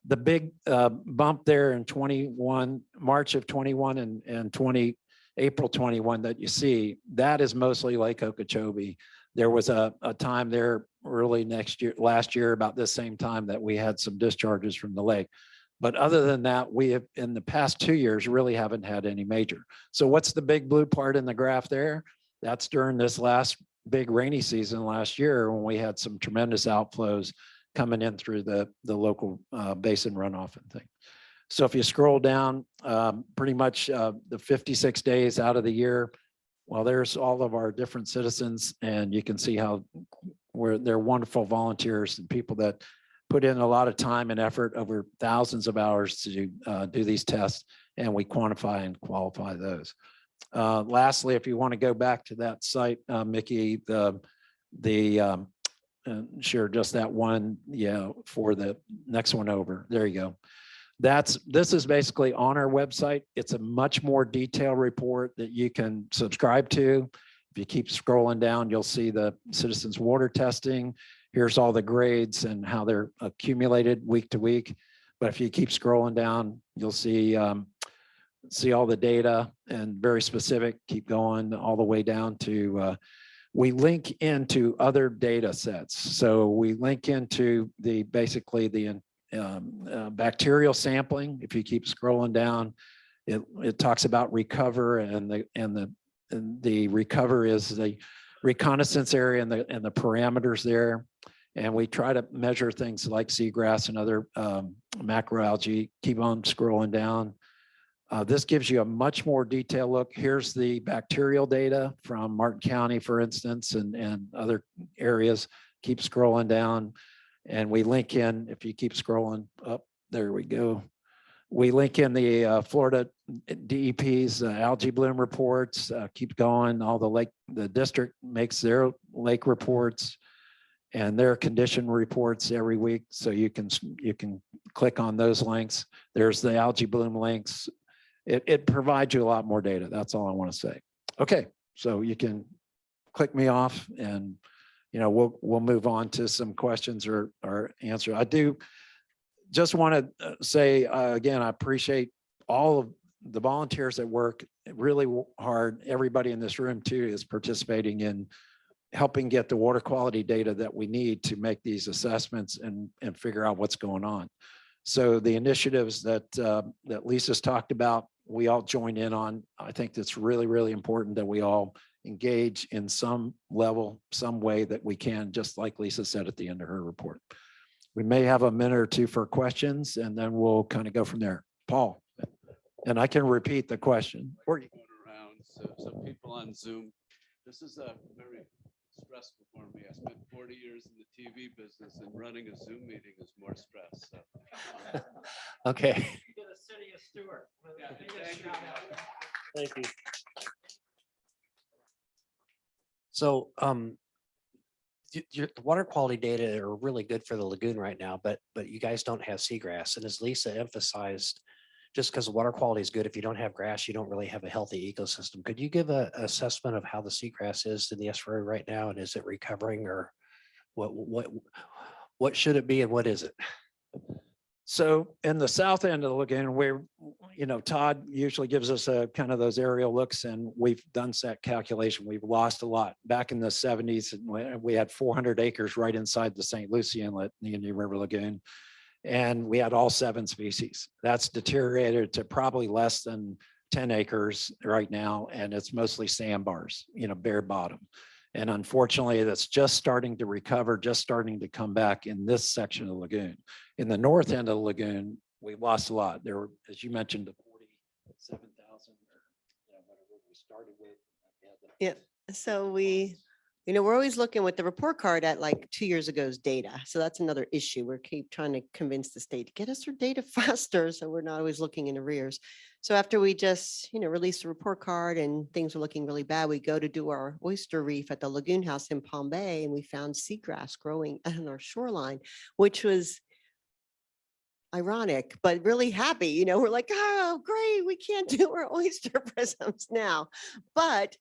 The big bump there in 21, March of 21 and April 21 that you see, that is mostly Lake Okeechobee. There was a time there early last year, about this same time, that we had some discharges from the lake. But other than that, we have in the past 2 years really haven't had any major. So what's the big blue part in the graph there? That's during this last big rainy season last year when we had some tremendous outflows coming in through the local basin runoff and things. So if you scroll down, pretty much the 56 days out of the year, well, there's all of our different citizens, and you can see how they're wonderful volunteers and people that put in a lot of time and effort over thousands of hours to do these tests, and we quantify and qualify those. Lastly, if you want to go back to that site, Mickey, share just that one, yeah, for the next one over. There you go. This is basically on our website. It's a much more detailed report that you can subscribe to. If you keep scrolling down, you'll see the citizens water testing. Here's all the grades and how they're accumulated week to week. But if you keep scrolling down, you'll see all the data, and very specific, keep going all the way down to, we link into other data sets. So we link into basically the bacterial sampling. If you keep scrolling down, it talks about recover, and the recover is the reconnaissance area and the parameters there. And we try to measure things like seagrass and other macroalgae. Keep on scrolling down. This gives you a much more detailed look. Here's the bacterial data from Martin County, for instance, and other areas. Keep scrolling down. And we link in, if you keep scrolling up, there we go. We link in the Florida DEP's algae bloom reports, keep going. The district makes their lake reports and their condition reports every week. So you can click on those links. There's the algae bloom links. It provides you a lot more data. That's all I want to say. Okay, so you can click me off, and we'll move on to some questions or answer. I do just want to say again, I appreciate all of the volunteers that work really hard. Everybody in this room too is participating in helping get the water quality data that we need to make these assessments and figure out what's going on. So the initiatives that Lisa's talked about, we all join in on. I think that's really, really important that we all engage in some level, some way that we can, just like Lisa said at the end of her report. We may have a minute or two for questions, and then we'll kind of go from there. Paul, and I can repeat the question. Around, so people on Zoom, this is a very stressful for me. I spent 40 years in the TV business, and running a Zoom meeting is more stress. So. Okay. You're the city of Stewart. Yeah, thank you. Thank you. So the water quality data are really good for the lagoon right now, but you guys don't have seagrass. And as Lisa emphasized, just because the water quality is good, if you don't have grass, you don't really have a healthy ecosystem. Could you give an assessment of how the seagrass is in the estuary right now, and is it recovering, or what should it be and what is it? So in the south end of the lagoon, where, Todd usually gives us a kind of those aerial looks, and we've done that calculation. We've lost a lot. Back in the 70s, we had 400 acres right inside the St. Lucie Inlet, the Indian River Lagoon, and we had all 7 species. That's deteriorated to probably less than 10 acres right now, and it's mostly sandbars, bare bottom. And unfortunately, that's just starting to recover, just starting to come back in this section of the lagoon. In the north end of the lagoon, we lost a lot. There were, as you mentioned, the 47,000 or whatever we started with. Yeah, so we're always looking with the report card at like 2 years ago's data. So that's another issue. We keep trying to convince the state to get us their data faster, so we're not always looking in arrears. So after we just, released the report card and things were looking really bad, we go to do our oyster reef at the Lagoon House in Palm Bay, and we found seagrass growing on our shoreline, which was ironic, but really happy. We're like, oh, great, we can't do our oyster prisms now. But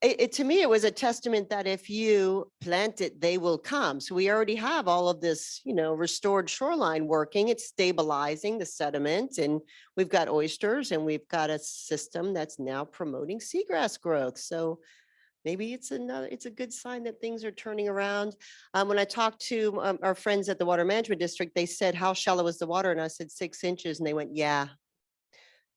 to me, it was a testament that if you plant it, they will come. So we already have all of this, restored shoreline working. It's stabilizing the sediment, and we've got oysters, and we've got a system that's now promoting seagrass growth. So maybe it's a good sign that things are turning around. When I talked to our friends at the Water Management District, they said, how shallow is the water? And I said 6 inches, and they went, yeah.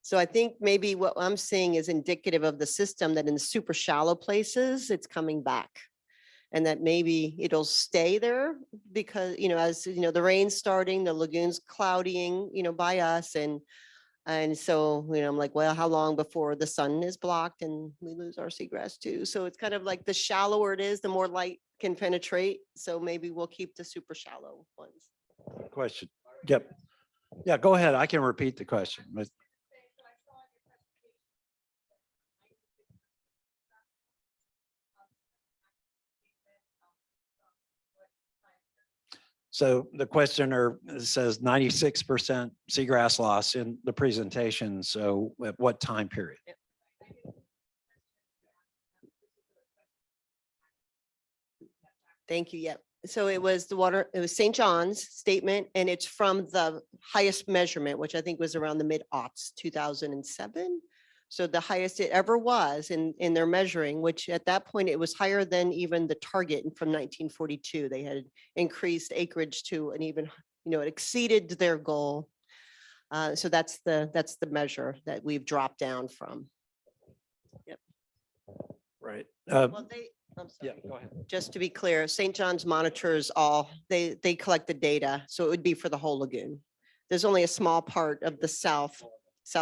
So I think maybe what I'm seeing is indicative of the system, that in the super shallow places, it's coming back. And that maybe it'll stay there because, as the rain's starting, the lagoon's cloudying, by us. And so, I'm like, well, how long before the sun is blocked and we lose our seagrass too? So it's kind of like the shallower it is, the more light can penetrate. So maybe we'll keep the super shallow ones. Question. Yep. Yeah, go ahead. I can repeat the question. But so the questioner says 96% seagrass loss in the presentation. So at what time period? Thank you. Yep. So it was it was St. John's statement, and it's from the highest measurement, which I think was around the mid-aughts, 2007. So the highest it ever was in their measuring, which at that point it was higher than even the target from 1942. They had increased acreage to an even, it exceeded their goal. So that's the measure that we've dropped down from. Yep. Right. Well, I'm Yeah, sorry. go ahead. Just to be clear, St. John's monitors they collect the data, so it would be for the whole lagoon. There's only a small part of the South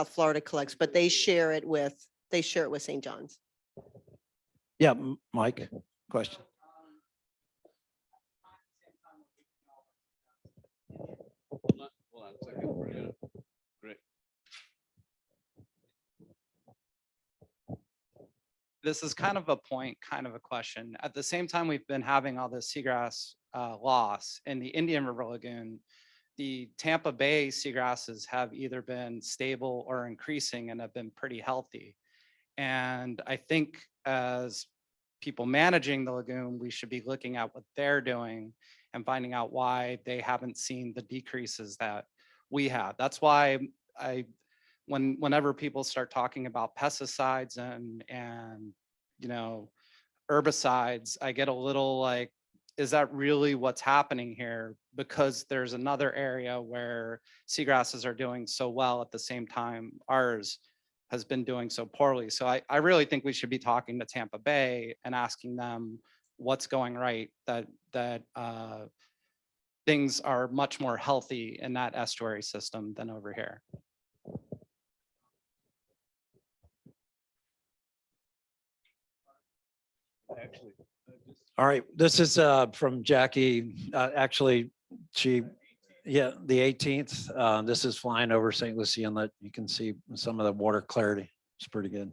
Florida collects, but they share it with St. John's. Yeah, Mike, question. Hold on a second. Yeah, great. This is kind of a point, kind of a question. At the same time, we've been having all this seagrass loss in the Indian River Lagoon. The Tampa Bay seagrasses have either been stable or increasing and have been pretty healthy. And I think as people managing the lagoon, we should be looking at what they're doing and finding out why they haven't seen the decreases that we have. That's why whenever people start talking about pesticides and herbicides, I get a little like, is that really what's happening here? Because there's another area where seagrasses are doing so well at the same time ours has been doing so poorly. So I really think we should be talking to Tampa Bay and asking them what's going right, that things are much more healthy in that estuary system than over here. Actually, All right, this is from Jackie. Actually, the 18th. This is flying over St. Lucie Inlet. You can see some of the water clarity. It's pretty good.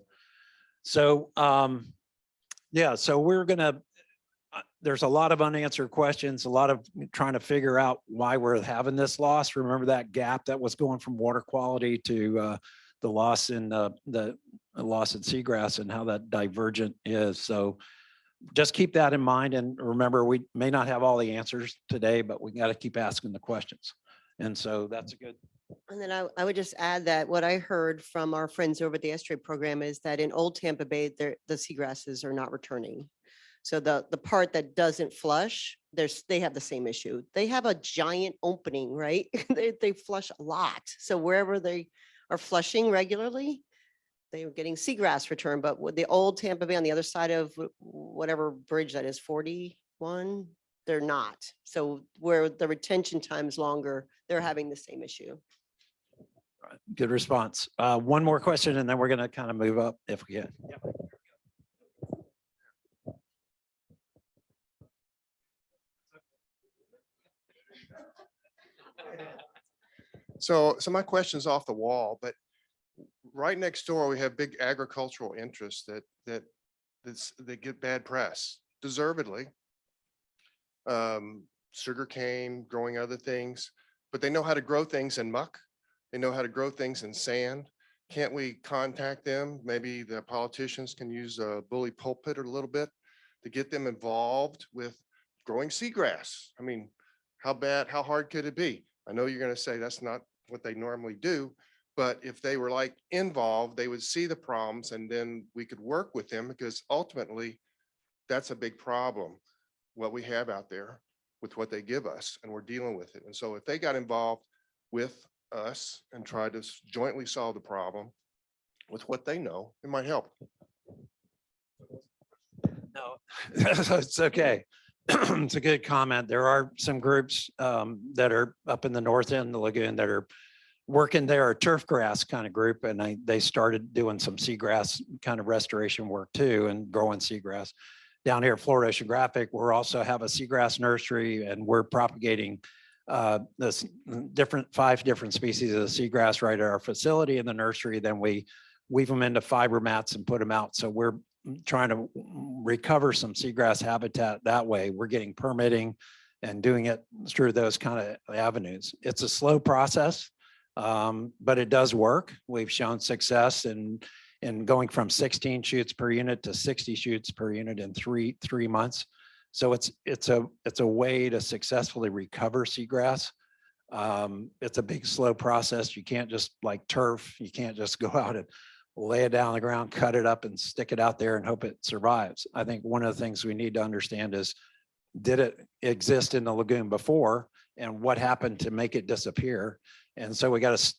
So, yeah, so we're gonna, there's a lot of unanswered questions, a lot of trying to figure out why we're having this loss. Remember that gap that was going from water quality to the loss in the loss in seagrass and how that divergent is. So just keep that in mind. And remember, we may not have all the answers today, but we got to keep asking the questions. And so that's a good. And then I would just add that what I heard from our friends over at the estuary program is that in Old Tampa Bay, the seagrasses are not returning. So the part that doesn't flush, they have the same issue. They have a giant opening, right? they flush a lot. So wherever they are flushing regularly, they were getting seagrass return. But with the Old Tampa Bay on the other side of whatever bridge that is, 41, they're not. So where the retention time's longer, they're having the same issue. Good response. One more question, and then we're going to kind of move up if we can. Yep. So my question's off the wall, but right next door, we have big agricultural interests that get bad press, deservedly. Sugarcane, growing other things, but they know how to grow things in muck. They know how to grow things in sand. Can't we contact them? Maybe the politicians can use a bully pulpit a little bit to get them involved with growing seagrass. I mean, how hard could it be? I know you're going to say that's not what they normally do, but if they were like involved, they would see the problems and then we could work with them, because ultimately that's a big problem, what we have out there with what they give us, and we're dealing with it. And so if they got involved with us and tried to jointly solve the problem with what they know, it might help. No, it's okay. It's a good comment. There are some groups that are up in the north end of the lagoon that are working there, a turf grass kind of group, and they started doing some seagrass kind of restoration work too, and growing seagrass. Down here at Florida Oceanographic, we're also have a seagrass nursery, and we're propagating this 5 different species of seagrass right at our facility in the nursery. Then we weave them into fiber mats and put them out. So we're trying to recover some seagrass habitat that way. We're getting permitting and doing it through those kind of avenues. It's a slow process, but it does work. We've shown success in going from 16 shoots per unit to 60 shoots per unit in three months. So it's a way to successfully recover seagrass. It's a big, slow process. You can't just like turf. You can't just go out and lay it down on the ground, cut it up and stick it out there and hope it survives. I think one of the things we need to understand is, did it exist in the lagoon before, and what happened to make it disappear? And so we got to,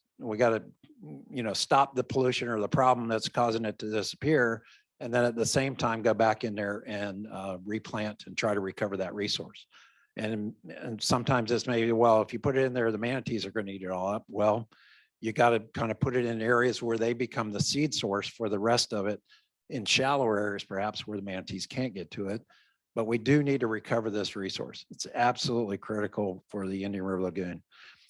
stop the pollution or the problem that's causing it to disappear. And then at the same time, go back in there and replant and try to recover that resource. And sometimes it's maybe, well, if you put it in there, the manatees are going to eat it all up. Well, you got to kind of put it in areas where they become the seed source for the rest of it, in shallower areas, perhaps where the manatees can't get to it. But we do need to recover this resource. It's absolutely critical for the Indian River Lagoon.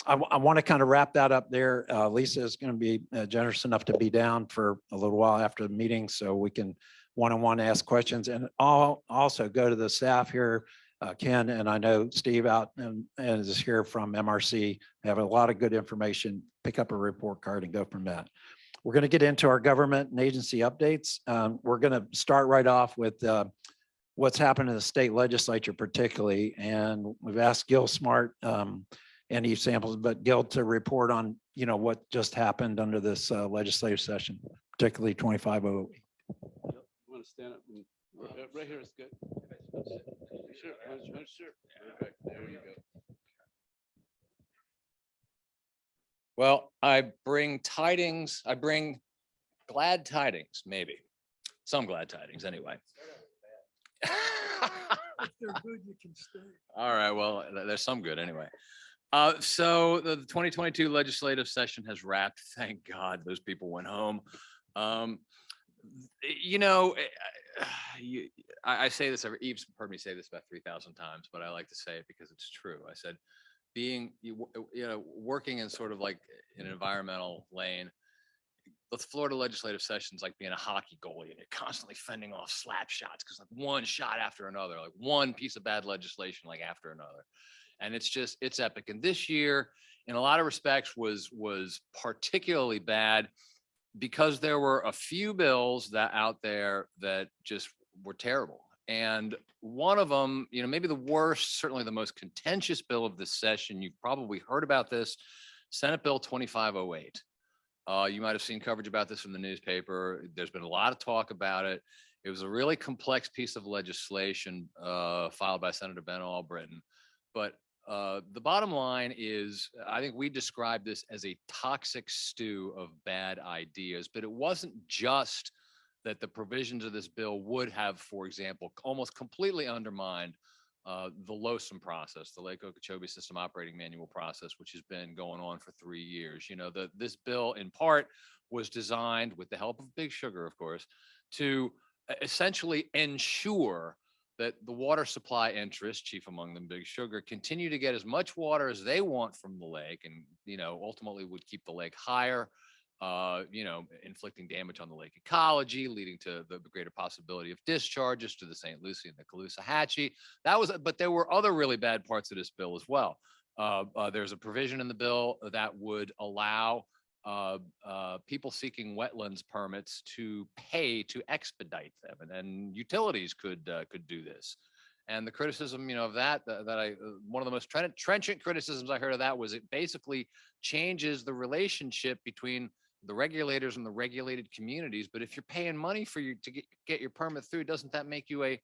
I want to kind of wrap that up there. Lisa is going to be generous enough to be down for a little while after the meeting, so we can one-on-one ask questions. And I'll also go to the staff here, Ken, and I know Steve out and is here from MRC. They have a lot of good information. Pick up a report card and go from that. We're going to get into our government and agency updates. We're going to start right off with what's happened in the state legislature particularly. And we've asked Gil Smart and Eve Samples, but Gil to report on, what just happened under this legislative session, particularly 2508. You want to stand up? Right here is good. Sure, sure. Perfect. There you go. Well, I bring tidings. I bring glad tidings, maybe some glad tidings anyway. All right. Well, there's some good anyway. So the 2022 legislative session has wrapped. Thank God those people went home. I say this, Eve's heard me say this about 3,000 times, but I like to say it because it's true. I said, working in sort of like an environmental lane, the Florida legislative session is like being a hockey goalie, and you're constantly fending off slap shots because like one shot after another, like one piece of bad legislation like after another. And it's epic. And this year, in a lot of respects, was particularly bad because there were a few bills that out there that just were terrible. And one of them, maybe the worst, certainly the most contentious bill of this session, you've probably heard about this, Senate Bill 2508. You might have seen coverage about this in the newspaper. There's been a lot of talk about it. It was a really complex piece of legislation filed by Senator Ben Albritton. But the bottom line is, I think we described this as a toxic stew of bad ideas, but it wasn't just that the provisions of this bill would have, for example, almost completely undermined the LOSIM process, the Lake Okeechobee System Operating Manual process, which has been going on for 3 years. This bill in part was designed with the help of Big Sugar, of course, to essentially ensure that the water supply interests, chief among them Big Sugar, continue to get as much water as they want from the lake, and ultimately would keep the lake higher, inflicting damage on the lake ecology, leading to the greater possibility of discharges to the St. Lucie and the Caloosahatchee. But there were other really bad parts of this bill as well. There's a provision in the bill that would allow people seeking wetlands permits to pay to expedite them, and then utilities could do this. And the criticism, of that one of the most trenchant criticisms I heard of that was it basically changes the relationship between the regulators and the regulated communities. But if you're paying money for you to get your permit through, doesn't that make you a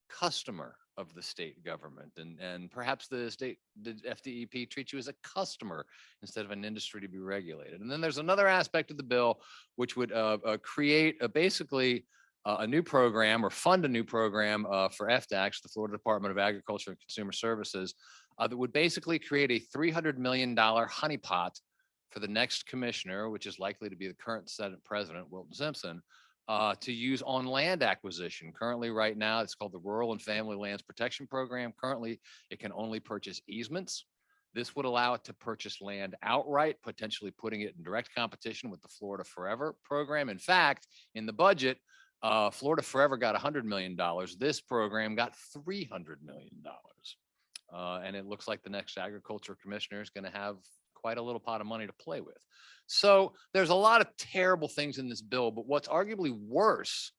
customer of the state government? And perhaps the FDEP treats you as a customer instead of an industry to be regulated. And then there's another aspect of the bill which would create basically a new program or fund a new program for FDACS, the Florida Department of Agriculture and Consumer Services, that would basically create a $300 million honeypot for the next commissioner, which is likely to be the current Senate President, Wilton Simpson, to use on land acquisition. Currently, right now, it's called the Rural and Family Lands Protection Program. Currently, it can only purchase easements. This would allow it to purchase land outright, potentially putting it in direct competition with the Florida Forever program. In fact, in the budget, Florida Forever got $100 million. This program got $300 million. And it looks like the next agriculture commissioner is going to have quite a little pot of money to play with. So there's a lot of terrible things in this bill, but what's arguably worse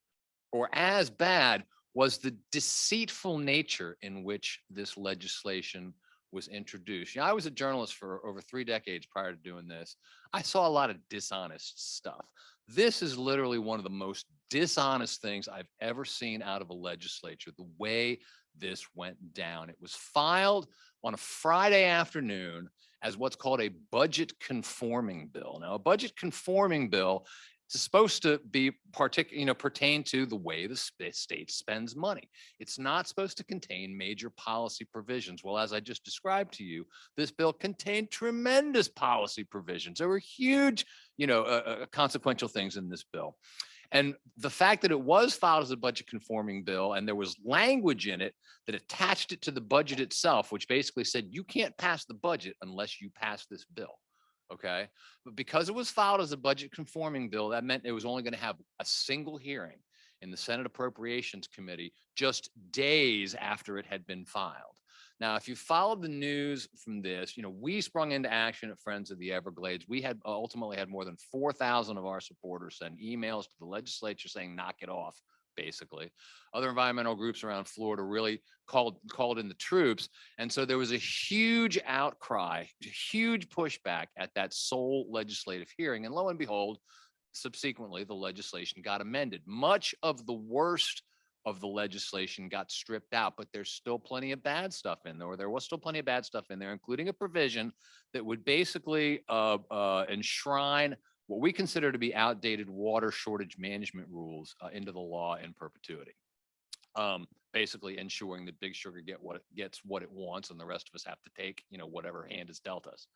or as bad was the deceitful nature in which this legislation was introduced. I was a journalist for over 3 decades prior to doing this. I saw a lot of dishonest stuff. This is literally one of the most dishonest things I've ever seen out of a legislature, the way this went down. It was filed on a Friday afternoon as what's called a budget conforming bill. Now, a budget conforming bill is supposed to be pertain to the way the state spends money. It's not supposed to contain major policy provisions. Well, as I just described to you, this bill contained tremendous policy provisions. There were huge, consequential things in this bill. And the fact that it was filed as a budget conforming bill and there was language in it that attached it to the budget itself, which basically said you can't pass the budget unless you pass this bill. Okay. But because it was filed as a budget conforming bill, that meant it was only going to have a single hearing in the Senate Appropriations Committee just days after it had been filed. Now, if you followed the news from this, we sprung into action at Friends of the Everglades. We had ultimately had more than 4,000 of our supporters send emails to the legislature saying, knock it off, basically. Other environmental groups around Florida really called in the troops. And so there was a huge outcry, huge pushback at that sole legislative hearing. And lo and behold, subsequently, the legislation got amended. Much of the worst of the legislation got stripped out, but there's still plenty of bad stuff in there, or there was still plenty of bad stuff in there, including a provision that would basically enshrine what we consider to be outdated water shortage management rules into the law in perpetuity. Basically ensuring that Big Sugar gets what it wants, and the rest of us have to take, whatever hand is dealt us.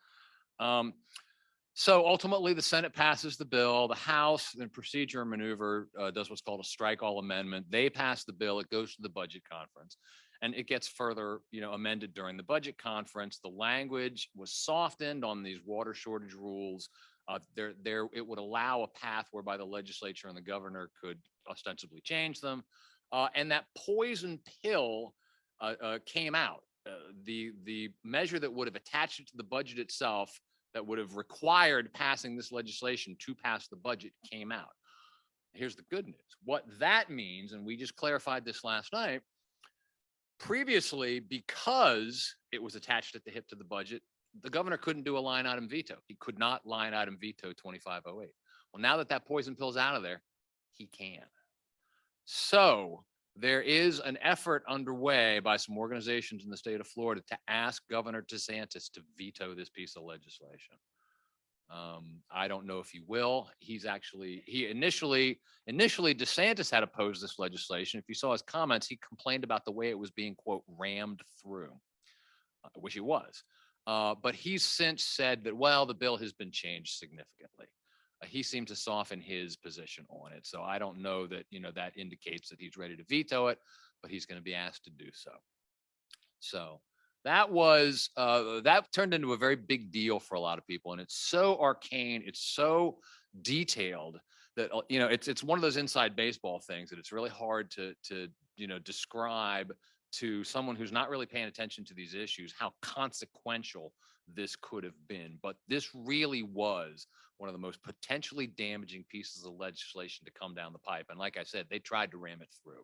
So ultimately, the Senate passes the bill. The House, in procedure and maneuver, does what's called a strike all amendment. They pass the bill. It goes to the budget conference, and it gets further, amended during the budget conference. The language was softened on these water shortage rules. It would allow a path whereby the legislature and the governor could ostensibly change them, and that poison pill came out. The measure that would have attached it to the budget itself, that would have required passing this legislation to pass the budget, came out. Here's the good news. What that means, and we just clarified this last night, previously, because it was attached at the hip to the budget, the governor couldn't do a line item veto. He could not line item veto 2508. Well, now that poison pill's out of there, he can. So there is an effort underway by some organizations in the state of Florida to ask Governor DeSantis to veto this piece of legislation. I don't know if he will. Initially DeSantis had opposed this legislation. If you saw his comments, he complained about the way it was being, quote, rammed through, which it was. But he's since said that, well, the bill has been changed significantly. He seemed to soften his position on it. So I don't know that, that indicates that he's ready to veto it, but he's going to be asked to do so. So that turned into a very big deal for a lot of people. And it's so arcane, it's so detailed that, it's one of those inside baseball things that it's really hard to describe to someone who's not really paying attention to these issues how consequential this could have been. But this really was one of the most potentially damaging pieces of legislation to come down the pipe. And like I said, they tried to ram it through.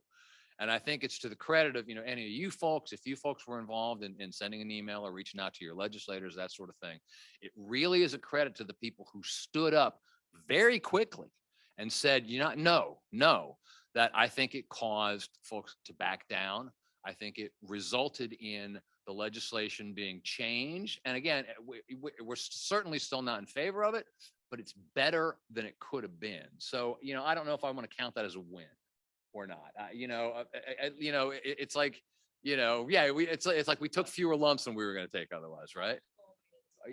And I think it's to the credit of, any of you folks, if you folks were involved in sending an email or reaching out to your legislators, that sort of thing, it really is a credit to the people who stood up very quickly and said, no, that I think it caused folks to back down. I think it resulted in the legislation being changed. And again, we're certainly still not in favor of it, but it's better than it could have been. So, I don't know if I want to count that as a win or not. It's like, it's like we took fewer lumps than we were going to take otherwise, right?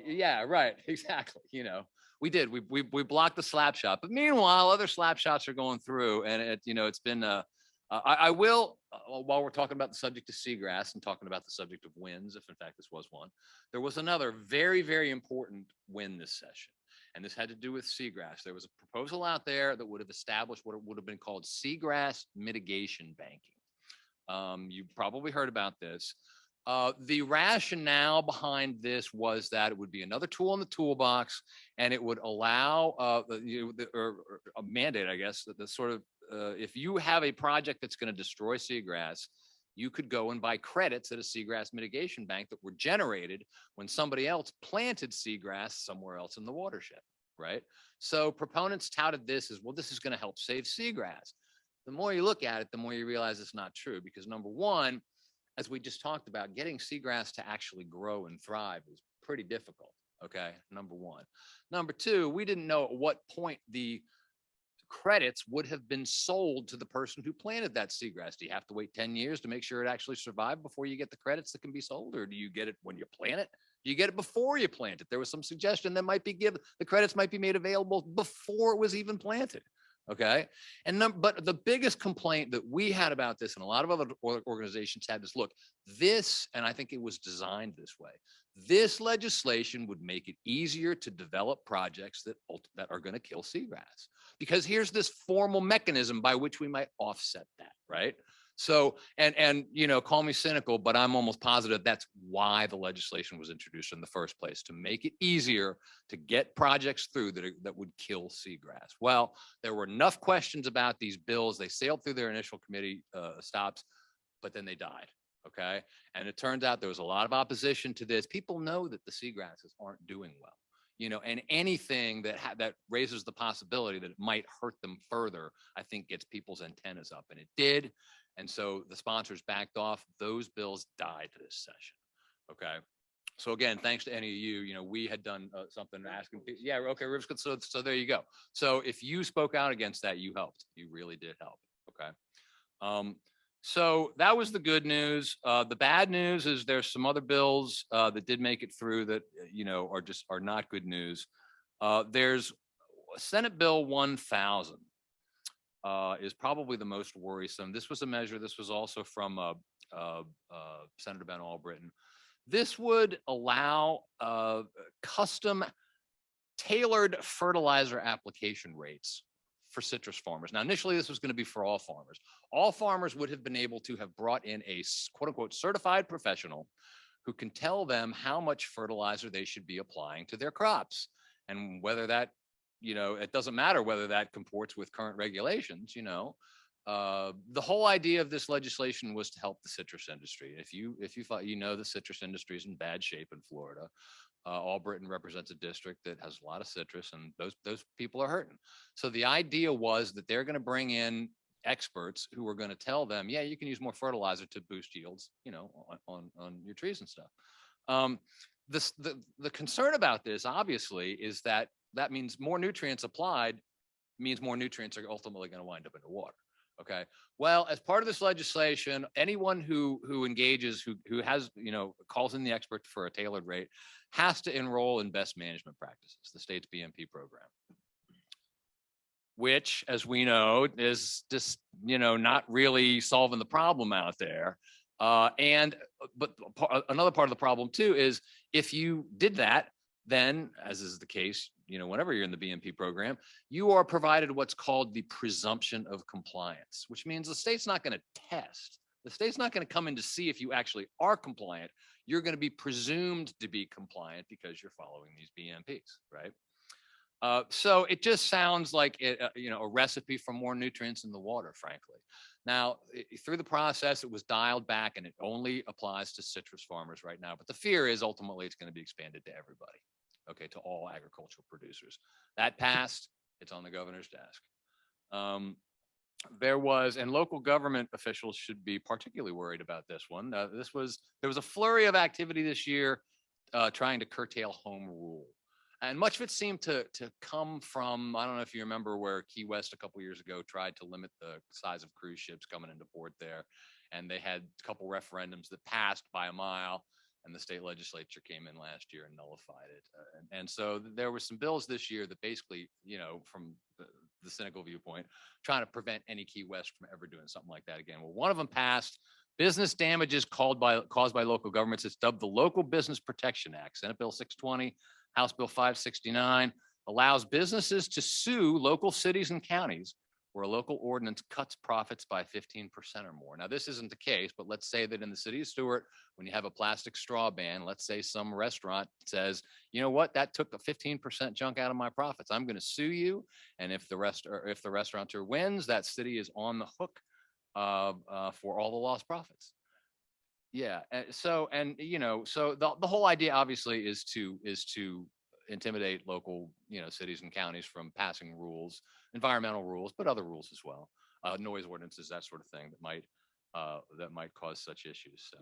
Yeah, right. Exactly. We did. We blocked the slap shot, but meanwhile, other slap shots are going through, and it's been. I will, while we're talking about the subject of seagrass and talking about the subject of wins, if in fact this was one, there was another very, very important win this session. And this had to do with seagrass. There was a proposal out there that would have established what would have been called seagrass mitigation banking. You probably heard about this. The rationale behind this was that it would be another tool in the toolbox, and it would allow or a mandate, I guess, that the sort of if you have a project that's going to destroy seagrass, you could go and buy credits at a seagrass mitigation bank that were generated when somebody else planted seagrass somewhere else in the watershed, right? So proponents touted this as, well, this is going to help save seagrass. The more you look at it, the more you realize it's not true, because number one, as we just talked about, getting seagrass to actually grow and thrive is pretty difficult, okay? Number one. Number two, we didn't know at what point the credits would have been sold to the person who planted that seagrass. Do you have to wait 10 years to make sure it actually survived before you get the credits that can be sold? Or do you get it when you plant it? Do you get it before you plant it? There was some suggestion that might be given, the credits might be made available before it was even planted. Okay. But the biggest complaint that we had about this, and a lot of other organizations had, is look, this, and I think it was designed this way, this legislation would make it easier to develop projects that are going to kill seagrass, because here's this formal mechanism by which we might offset that, right? So, and call me cynical, but I'm almost positive that's why the legislation was introduced in the first place, to make it easier to get projects through that would kill seagrass. Well, there were enough questions about these bills. They sailed through their initial committee stops, but then they died. Okay. And it turns out there was a lot of opposition to this. People know that the seagrasses aren't doing well, and anything that raises the possibility that it might hurt them further, I think gets people's antennas up, and it did. And so the sponsors backed off. Those bills died this session. Okay. So again, thanks to any of you, we had done something asking. Yeah. Okay. So there you go. So if you spoke out against that, you helped. You really did help. Okay. So that was the good news. The bad news is there's some other bills that did make it through that, are not good news. There's Senate Bill 1000. Is probably the most worrisome. This was a measure. This was also from Senator Ben Albritton. This would allow custom tailored fertilizer application rates for citrus farmers. Now, initially, this was going to be for all farmers. All farmers would have been able to have brought in a quote unquote certified professional who can tell them how much fertilizer they should be applying to their crops, and whether that, it doesn't matter whether that comports with current regulations. The whole idea of this legislation was to help the citrus industry. If you thought, the citrus industry is in bad shape in Florida. Albritton represents a district that has a lot of citrus, and those people are hurting. So the idea was that they're going to bring in experts who are going to tell them, yeah, you can use more fertilizer to boost yields, on your trees and stuff. The concern about this, obviously, is that means more nutrients applied means more nutrients are ultimately going to wind up in the water. Okay. Well, as part of this legislation, anyone who engages, who has, calls in the expert for a tailored rate, has to enroll in best management practices, the state's BMP program, which, as we know, is just, not really solving the problem out there. But another part of the problem too is if you did that, then, as is the case, whenever you're in the BMP program, you are provided what's called the presumption of compliance, which means the state's not going to test. The state's not going to come in to see if you actually are compliant. You're going to be presumed to be compliant because you're following these BMPs, right? So it just sounds like a recipe for more nutrients in the water, frankly. Now, through the process, it was dialed back and it only applies to citrus farmers right now. But the fear is ultimately it's going to be expanded to everybody, okay, to all agricultural producers. That passed, it's on the governor's desk. There was, and local government officials should be particularly worried about this one. There was a flurry of activity this year trying to curtail home rule. And much of it seemed to come from, I don't know if you remember where Key West a couple years ago tried to limit the size of cruise ships coming into port there. And they had a couple referendums that passed by a mile, and the state legislature came in last year and nullified it. And so there were some bills this year that basically, from the cynical viewpoint, trying to prevent any Key West from ever doing something like that again. Well, one of them passed. Business damages caused by local governments. It's dubbed the Local Business Protection Act. Senate Bill 620, House Bill 569 allows businesses to sue local cities and counties where a local ordinance cuts profits by 15% or more. Now, this isn't the case, but let's say that in the city of Stewart, when you have a plastic straw ban, let's say some restaurant says, you know what, that took a 15% chunk out of my profits. I'm going to sue you. And if the restaurateur wins, that city is on the hook for all the lost profits. Yeah. So the whole idea obviously is to intimidate local, cities and counties from passing rules, environmental rules, but other rules as well, noise ordinances, that sort of thing that might cause such issues. So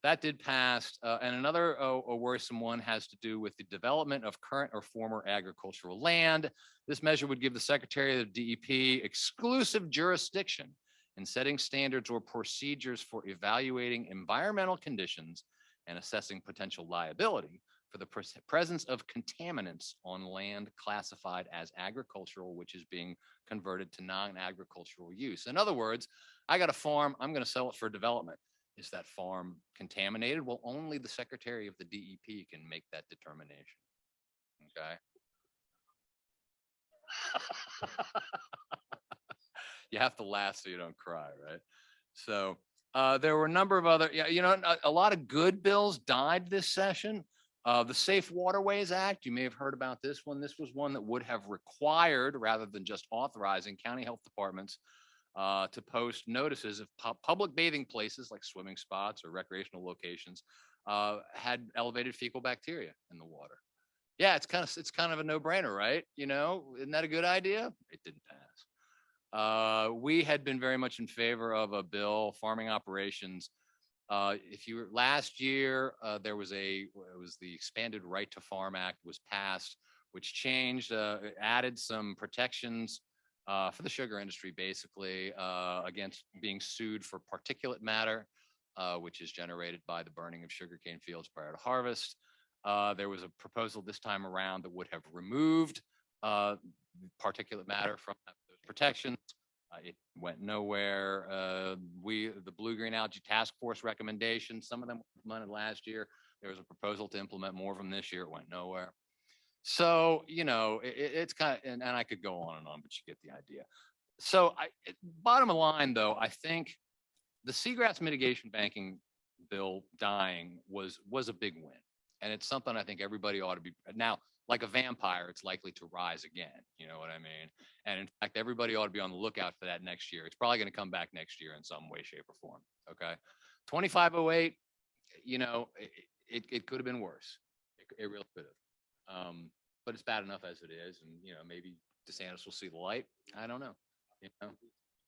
that did pass. And another a worrisome one has to do with the development of current or former agricultural land. This measure would give the Secretary of the DEP exclusive jurisdiction in setting standards or procedures for evaluating environmental conditions and assessing potential liability for the presence of contaminants on land classified as agricultural, which is being converted to non-agricultural use. In other words, I got a farm, I'm going to sell it for development. Is that farm contaminated? Well, only the Secretary of the DEP can make that determination. Okay. You have to laugh so you don't cry, right? So there were a number of other, a lot of good bills died this session. The Safe Waterways Act, you may have heard about this one. This was one that would have required, rather than just authorizing, county health departments to post notices of public bathing places like swimming spots or recreational locations had elevated fecal bacteria in the water. Yeah, it's kind of a no-brainer, right? Isn't that a good idea? It didn't pass. We had been very much in favor of a bill, farming operations. Last year, it was the Expanded Right to Farm Act was passed, which changed, added some protections for the sugar industry, basically, against being sued for particulate matter, which is generated by the burning of sugarcane fields prior to harvest. There was a proposal this time around that would have removed particulate matter from those protections. It went nowhere. The Blue-Green Algae Task Force recommendations, some of them were implemented last year. There was a proposal to implement more of them this year. It went nowhere. So, it's kind of, and I could go on, but you get the idea. So bottom line, though, I think the seagrass mitigation banking bill dying was a big win. And it's something I think everybody ought to be now. Like a vampire, it's likely to rise again. You know what I mean? And in fact, everybody ought to be on the lookout for that next year. It's probably going to come back next year in some way, shape, or form. Okay. 2508, it could have been worse. It really could have. But it's bad enough as it is. And, maybe DeSantis will see the light. I don't know.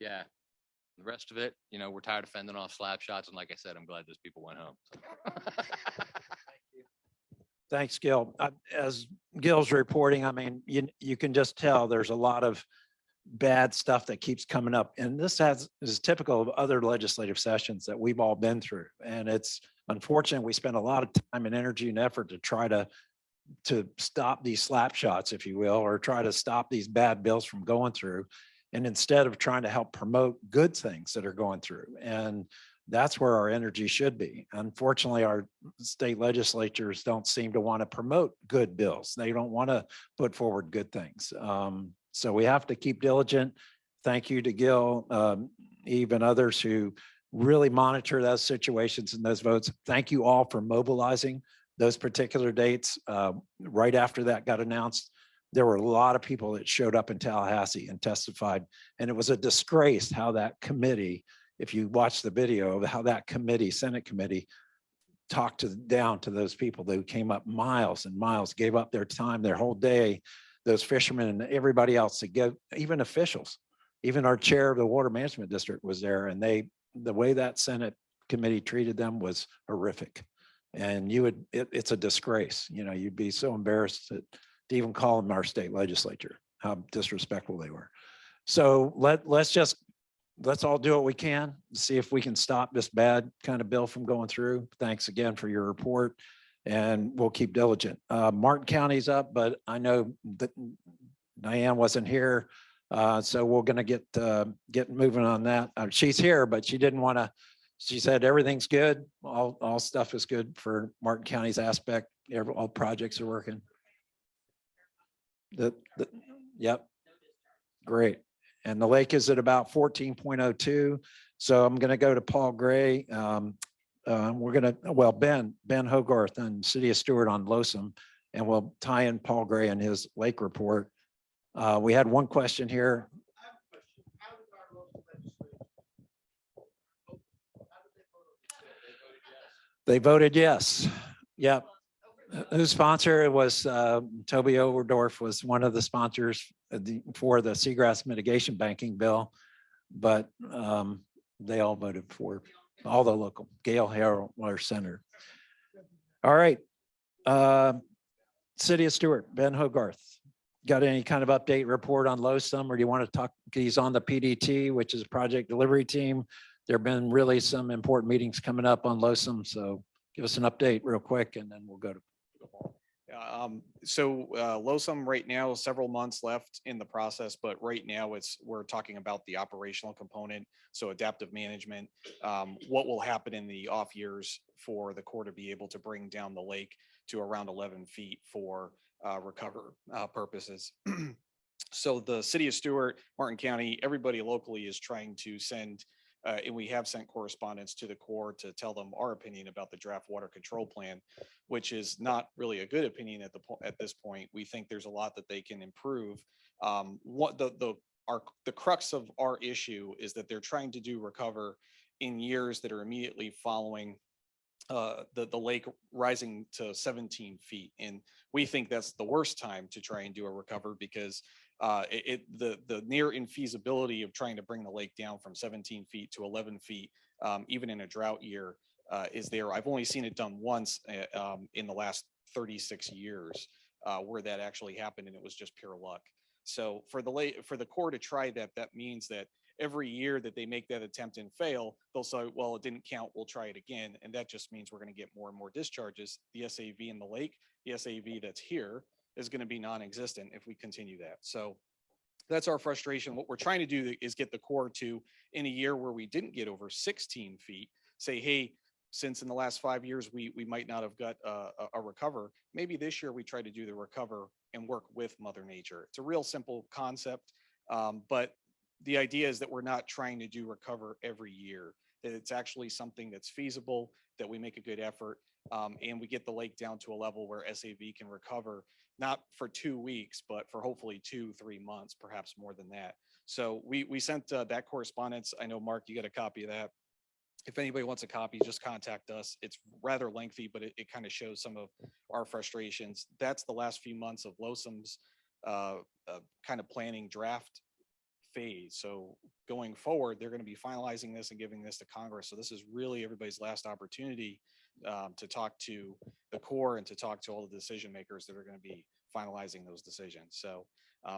Yeah. The rest of it, we're tired of fending off slap shots. And like I said, I'm glad those people went home. So. Thanks, Gil. As Gil's reporting, I mean, you can just tell there's a lot of bad stuff that keeps coming up. And this is typical of other legislative sessions that we've all been through. And it's unfortunate we spend a lot of time and energy and effort to try to stop these slap shots, if you will, or try to stop these bad bills from going through. And instead of trying to help promote good things that are going through. And that's where our energy should be. Unfortunately, our state legislatures don't seem to want to promote good bills. They don't want to put forward good things. So we have to keep diligent. Thank you to Gil, Eve, and others who really monitor those situations and those votes. Thank you all for mobilizing those particular dates. Right after that got announced, There were a lot of people that showed up in Tallahassee and testified, and it was a disgrace how that committee, if you watch the video of how that committee, Senate committee, talked down to those people. They came up miles and miles, gave up their time, their whole day, those fishermen and everybody else to give, even officials, even our chair of the Water Management District was there, and the way that Senate committee treated them was horrific. And it's a disgrace. You'd be so embarrassed to even call them our state legislature, how disrespectful they were. So let's all do what we can, see if we can stop this bad kind of bill from going through. Thanks again for your report, and we'll keep diligent. Martin County's up, but I know that Diane wasn't here. So we're going to get moving on that. She's here, but she didn't want to. She said everything's good. All stuff is good for Martin County's aspect. All projects are working. Yep. Great. And the lake is at about 14.02. So I'm going to go to Paul Gray. Ben Hogarth and City of Stewart on Losum, and we'll tie in Paul Gray and his lake report. We had one question here. They voted yes. Yep. Whose sponsor? It was Toby Overdorf was one of the sponsors for the seagrass mitigation banking bill, but they all voted for all the local. Gail Harrell, our senator. All right. City of Stewart, Ben Hogarth. Got any kind of update report on Losum, or do you want to talk? He's on the PDT, which is Project Delivery Team. There have been really some important meetings coming up on Losum, so give us an update real quick, and then we'll go to. Losum right now, several months left in the process, but right now we're talking about the operational component. So adaptive management, what will happen in the off years for the Corps to be able to bring down the lake to around 11 feet for recover purposes. So the City of Stewart, Martin County, everybody locally is trying to send and we have sent correspondence to the Corps to tell them our opinion about the draft water control plan, which is not really a good opinion at this point. We think there's a lot that they can improve. The crux of our issue is that they're trying to do recover in years that are immediately following the lake rising to 17 feet. And we think that's the worst time to try and do a recover, because the near infeasibility of trying to bring the lake down from 17 feet to 11 feet, even in a drought year, is there. I've only seen it done once in the last 36 years where that actually happened, and it was just pure luck. So for the Corps to try that, that means that every year that they make that attempt and fail, they'll say, well, it didn't count, we'll try it again. And that just means we're going to get more and more discharges. The SAV in the lake, the SAV that's here is going to be non-existent if we continue that. So that's our frustration. What we're trying to do is get the Corps to, in a year where we didn't get over 16 feet, say, hey, since in the last 5 years, we might not have got a recover, maybe this year we try to do the recover and work with Mother Nature. It's a real simple concept, but the idea is that we're not trying to do recover every year, that it's actually something that's feasible, that we make a good effort, and we get the lake down to a level where SAV can recover, not for 2 weeks, but for hopefully 2-3 months, perhaps more than that. So we sent that correspondence. I know, Mark, you got a copy of that. If anybody wants a copy, just contact us. It's rather lengthy, but it kind of shows some of our frustrations. That's the last few months of Losum's kind of planning draft phase. So going forward, they're going to be finalizing this and giving this to Congress. So this is really everybody's last opportunity to talk to the Corps and to talk to all the decision makers that are going to be finalizing those decisions. So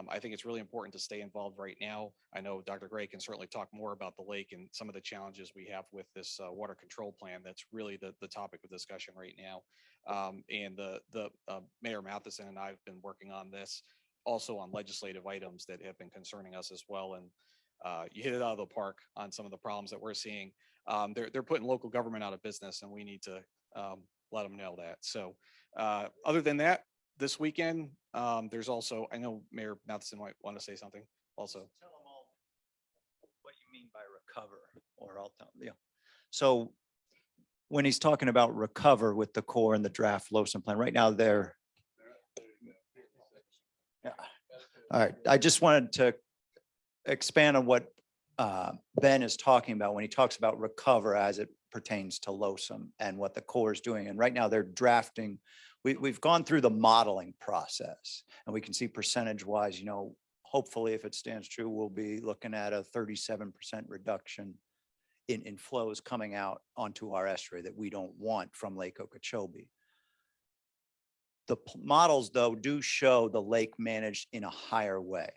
I think it's really important to stay involved right now. I know Dr. Gray can certainly talk more about the lake and some of the challenges we have with this water control plan. That's really the topic of discussion right now. And the Mayor Matheson and I have been working on this, also on legislative items that have been concerning us as well. And you hit it out of the park on some of the problems that we're seeing. They're putting local government out of business, and we need to let them know that. So other than that, this weekend, there's also, I know Mayor Matheson might want to say something also. Tell them all what you mean by recover, or I'll tell them. Yeah. So when he's talking about recover with the Corps and the draft Losum plan, right now All right, I just wanted to expand on what Ben is talking about when he talks about recover as it pertains to LOSUM and what the Corps is doing. And right now they're drafting, we've gone through the modeling process and we can see percentage wise, you know, hopefully if it stands true, we'll be looking at a 37% reduction in flows coming out onto our estuary that we don't want from Lake Okeechobee. The models though do show the lake managed in a higher way.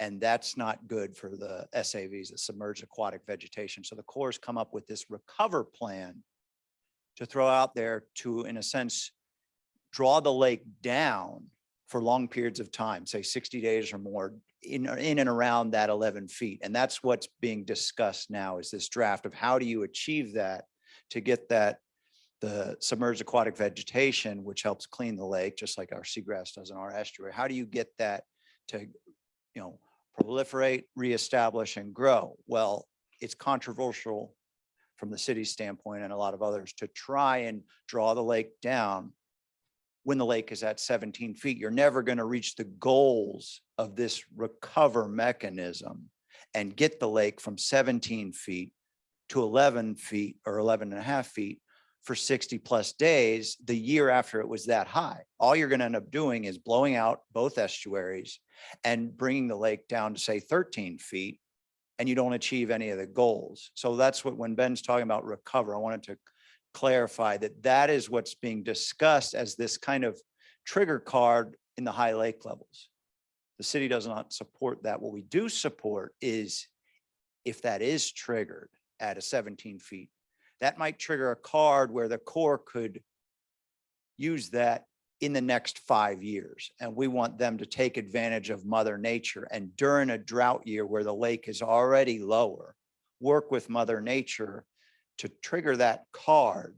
And that's not good for the SAVs, the submerged aquatic vegetation. So the Corps has come up with this recover plan to throw out there to, in a sense, draw the lake down for long periods of time, say 60 days or more, in and around that 11 feet. And that's what's being discussed now is this draft of how do you achieve that to get that the submerged aquatic vegetation, which helps clean the lake, just like our seagrass does in our estuary. How do you get that to, you know, proliferate, reestablish, and grow? Well, it's controversial from the city's standpoint and a lot of others to try and draw the lake down when the lake is at 17 feet. You're never going to reach the goals of this recover mechanism and get the lake from 17 feet to 11 feet or 11 and a half feet for 60 plus days the year after it was that high. All you're going to end up doing is blowing out both estuaries and bringing the lake down to say 13 feet, and you don't achieve any of the goals. So that's what, when Ben's talking about recover, I wanted to clarify that that is what's being discussed as this kind of trigger card in the high lake levels. The city does not support that. What we do support is if that is triggered at a 17 feet, that might trigger a card where the Corps could use that in the next 5 years. And we want them to take advantage of Mother Nature. And during a drought year where the lake is already lower, work with Mother Nature to trigger that card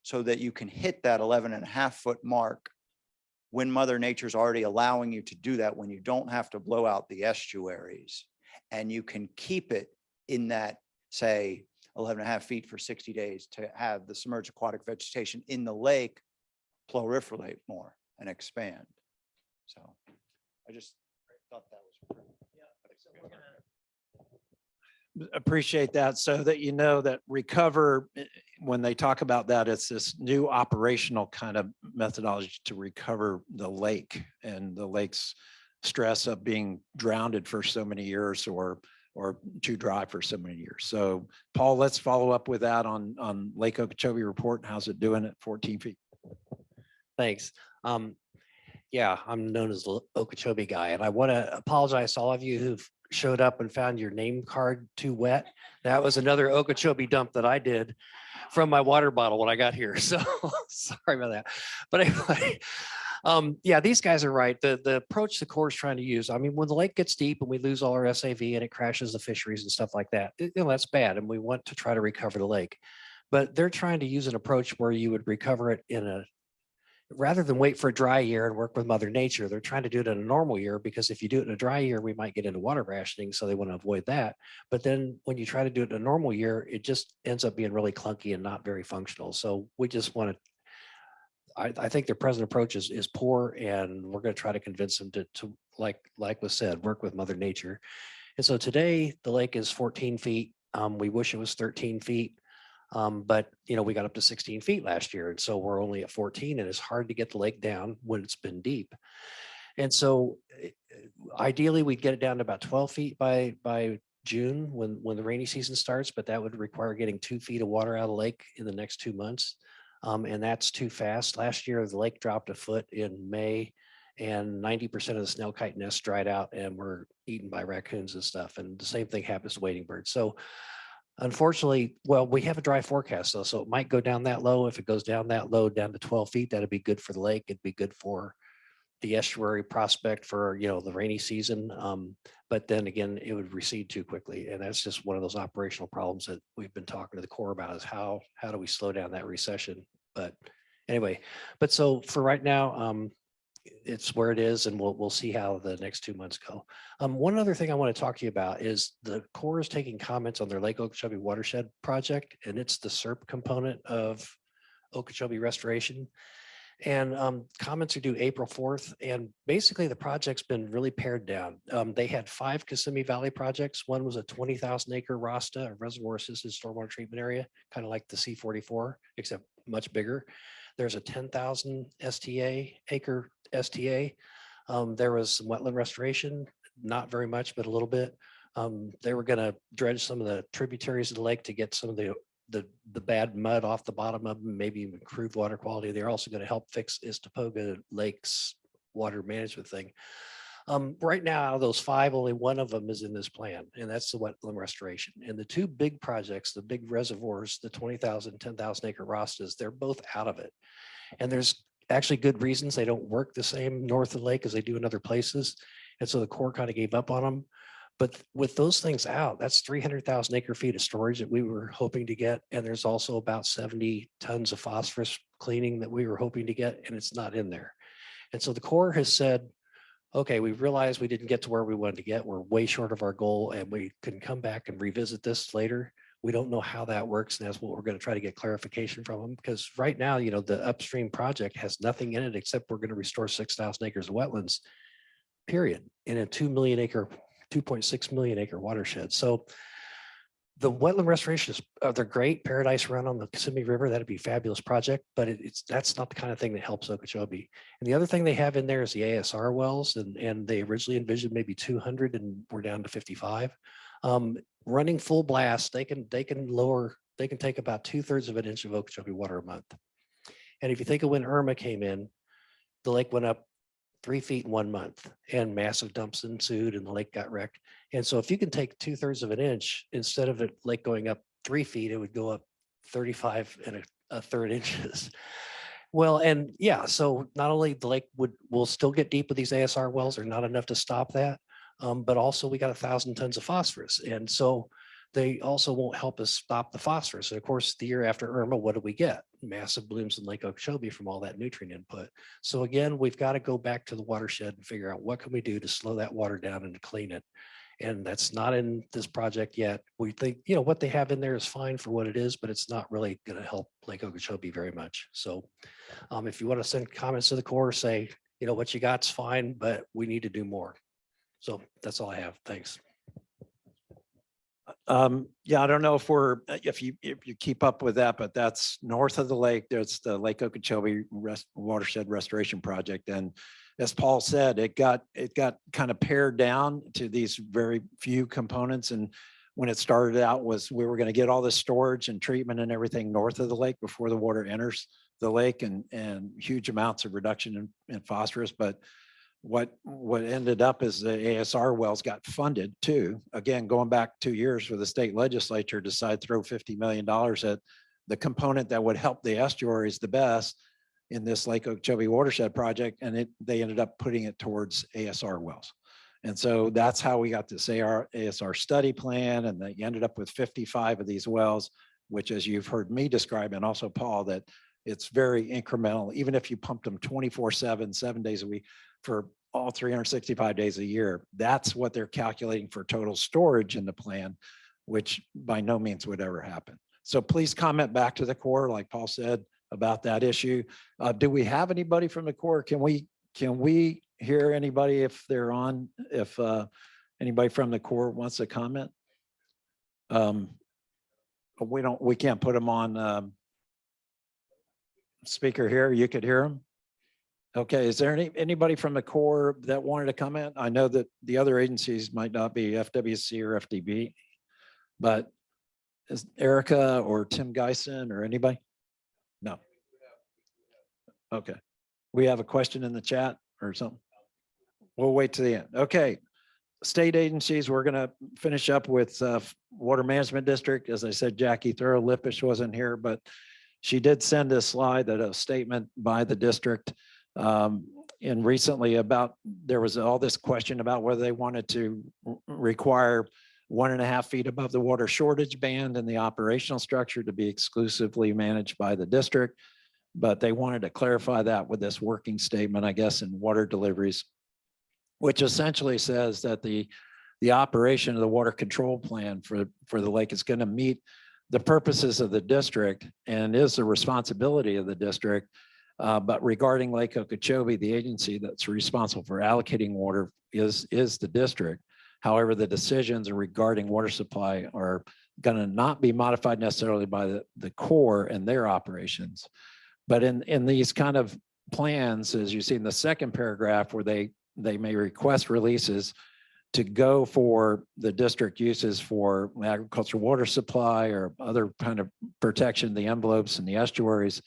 so that you can hit that 11 and a half foot mark when Mother Nature's already allowing you to do that, when you don't have to blow out the estuaries and you can keep it in that, say, 11 and a half feet for 60 days to have the submerged aquatic vegetation in the lake proliferate more and expand. So I just thought that was pretty. Appreciate that, so that you know that recover, when they talk about that, it's this new operational kind of methodology to recover the lake and the lake's stress of being drowned for so many years or too dry for so many years. So Paul, let's follow up with that on Lake Okeechobee report. How's it doing at 14 feet? Thanks. Yeah, I'm known as the Okeechobee guy, and I want to apologize to all of you who've showed up and found your name card too wet. That was another Okeechobee dump that I did from my water bottle when I got here. So sorry about that. But anyway, yeah, these guys are right. The approach the Corps is trying to use, I mean, when the lake gets deep and we lose all our SAV and it crashes the fisheries and stuff like that, you know, that's bad. And we want to try to recover the lake. But they're trying to use an approach where you would recover it in a, rather than wait for a dry year and work with Mother Nature, they're trying to do it in a normal year, because if you do it in a dry year, we might get into water rationing. So they want to avoid that. But then when you try to do it in a normal year, it just ends up being really clunky and not very functional. So we just want to, I think their present approach is poor, and we're going to try to convince them to like was said, work with Mother Nature. And so today the lake is 14 feet. We wish it was 13 feet. But you know, we got up to 16 feet last year, and so we're only at 14, and it's hard to get the lake down when it's been deep. And so ideally we'd get it down to about 12 feet by June when the rainy season starts, but that would require getting 2 feet of water out of the lake in the next 2 months. And that's too fast. Last year, the lake dropped a foot in May, and 90% of the snail kite nests dried out and were eaten by raccoons and stuff. And the same thing happens to wading birds. So unfortunately, well, we have a dry forecast though, so it might go down that low. If it goes down that low, down to 12 feet, that'd be good for the lake. It'd be good for the estuary prospect for, you know, the rainy season. But then again, it would recede too quickly. And that's just one of those operational problems that we've been talking to the Corps about, is how do we slow down that recession? But anyway, but so for right now, it's where it is, and we'll see how the next 2 months go. One other thing I want to talk to you about is the Corps is taking comments on their Lake Okeechobee watershed project, and it's the SERP component of Okeechobee restoration. And comments are due April 4th. And basically the project's been really pared down. They had 5 Kissimmee Valley projects. One was a 20,000 acre RASTA, a reservoir assisted stormwater treatment area, kind of like the C44, except much bigger. There's a 10,000 acre STA. There was some wetland restoration, not very much, but a little bit. They were going to dredge some of the tributaries of the lake to get some of the bad mud off the bottom of them, maybe improve water quality. They're also going to help fix Istapoga Lake's water management thing. Right now, out of those 5, only one of them is in this plan, and that's the wetland restoration. And the 2 big projects, the big reservoirs, the 20,000, 10,000 acre Rastas, they're both out of it. And there's actually good reasons they don't work the same north of the lake as they do in other places. And so the Corps kind of gave up on them. But with those things out, that's 300,000 acre feet of storage that we were hoping to get. And there's also about 70 tons of phosphorus cleaning that we were hoping to get, and it's not in there. And so the Corps has said, okay, we realized we didn't get to where we wanted to get. We're way short of our goal, and we can come back and revisit this later. We don't know how that works, and that's what we're going to try to get clarification from them. Because right now, you know, the upstream project has nothing in it except we're going to restore 6,000 acres of wetlands, period, in a 2.6 million acre watershed. So the wetland restorations, they're great. Paradise Run on the Kissimmee River, that'd be a fabulous project, but that's not the kind of thing that helps Okeechobee. And the other thing they have in there is the ASR wells, and they originally envisioned maybe 200, and we're down to 55. Running full blast, they can take about 2/3 of an inch of Okeechobee water a month. And if you think of when Irma came in, the lake went up 3 feet in 1 month, and massive dumps ensued, and the lake got wrecked. And so if you can take 2/3 of an inch, instead of the lake going up 3 feet, it would go up 35 and a third inches. Well, and yeah, so not only the lake will still get deep with these ASR wells, are not enough to stop that, but also we got 1,000 tons of phosphorus. And so they also won't help us stop the phosphorus. And of course, the year after Irma, what do we get? Massive blooms in Lake Okeechobee from all that nutrient input. So again, we've got to go back to the watershed and figure out what can we do to slow that water down and to clean it. And that's not in this project yet. We think, you know, what they have in there is fine for what it is, but it's not really going to help Lake Okeechobee very much. So if you want to send comments to the Corps, say, you know, what you got's fine, but we need to do more. So that's all I have. Thanks. Yeah, I don't know if you keep up with that, but that's north of the lake. There's the Lake Okeechobee Watershed Restoration Project. And as Paul said, it got kind of pared down to these very few components. And when it started out was we were going to get all the storage and treatment and everything north of the lake before the water enters the lake, and huge amounts of reduction in phosphorus. But what ended up is the ASR wells got funded too. Again, going back 2 years for the state legislature decided to throw $50 million at the component that would help the estuaries the best in this Lake Okeechobee watershed project. And they ended up putting it towards ASR wells. And so that's how we got this ASR study plan. And they ended up with 55 of these wells, which, as you've heard me describe, and also Paul, that it's very incremental. Even if you pumped them 24/7, 7 days a week, for all 365 days a year, that's what they're calculating for total storage in the plan, which by no means would ever happen. So please comment back to the Corps, like Paul said, about that issue. Do we have anybody from the Corps? Can we hear anybody if they're on, if anybody from the Corps wants to comment? We can't put them on speaker here. You could hear them. Okay, is there anybody from the Corps that wanted to comment? I know that the other agencies might not be FWC or FDB, but is Erica or Tim Geisen or anybody? No. Okay, we have a question in the chat or something. We'll wait to the end. Okay, state agencies, we're gonna finish up with Water Management District. As I said, Jackie Thurlow-Lippisch wasn't here, but she did send a slide that a statement by the district. And recently there was all this question about whether they wanted to require 1.5 feet above the water shortage band in the operational structure to be exclusively managed by the district. But they wanted to clarify that with this working statement, I guess, in water deliveries, which essentially says that the operation of the water control plan for the lake is going to meet the purposes of the district and is the responsibility of the district. But regarding Lake Okeechobee, the agency that's responsible for allocating water is the district. However, the decisions regarding water supply are going to not be modified necessarily by the Corps and their operations. But in these kind of plans, as you see in the second paragraph, where they may request releases to go for the district uses for agricultural water supply or other kind of protection, the envelopes and the estuaries,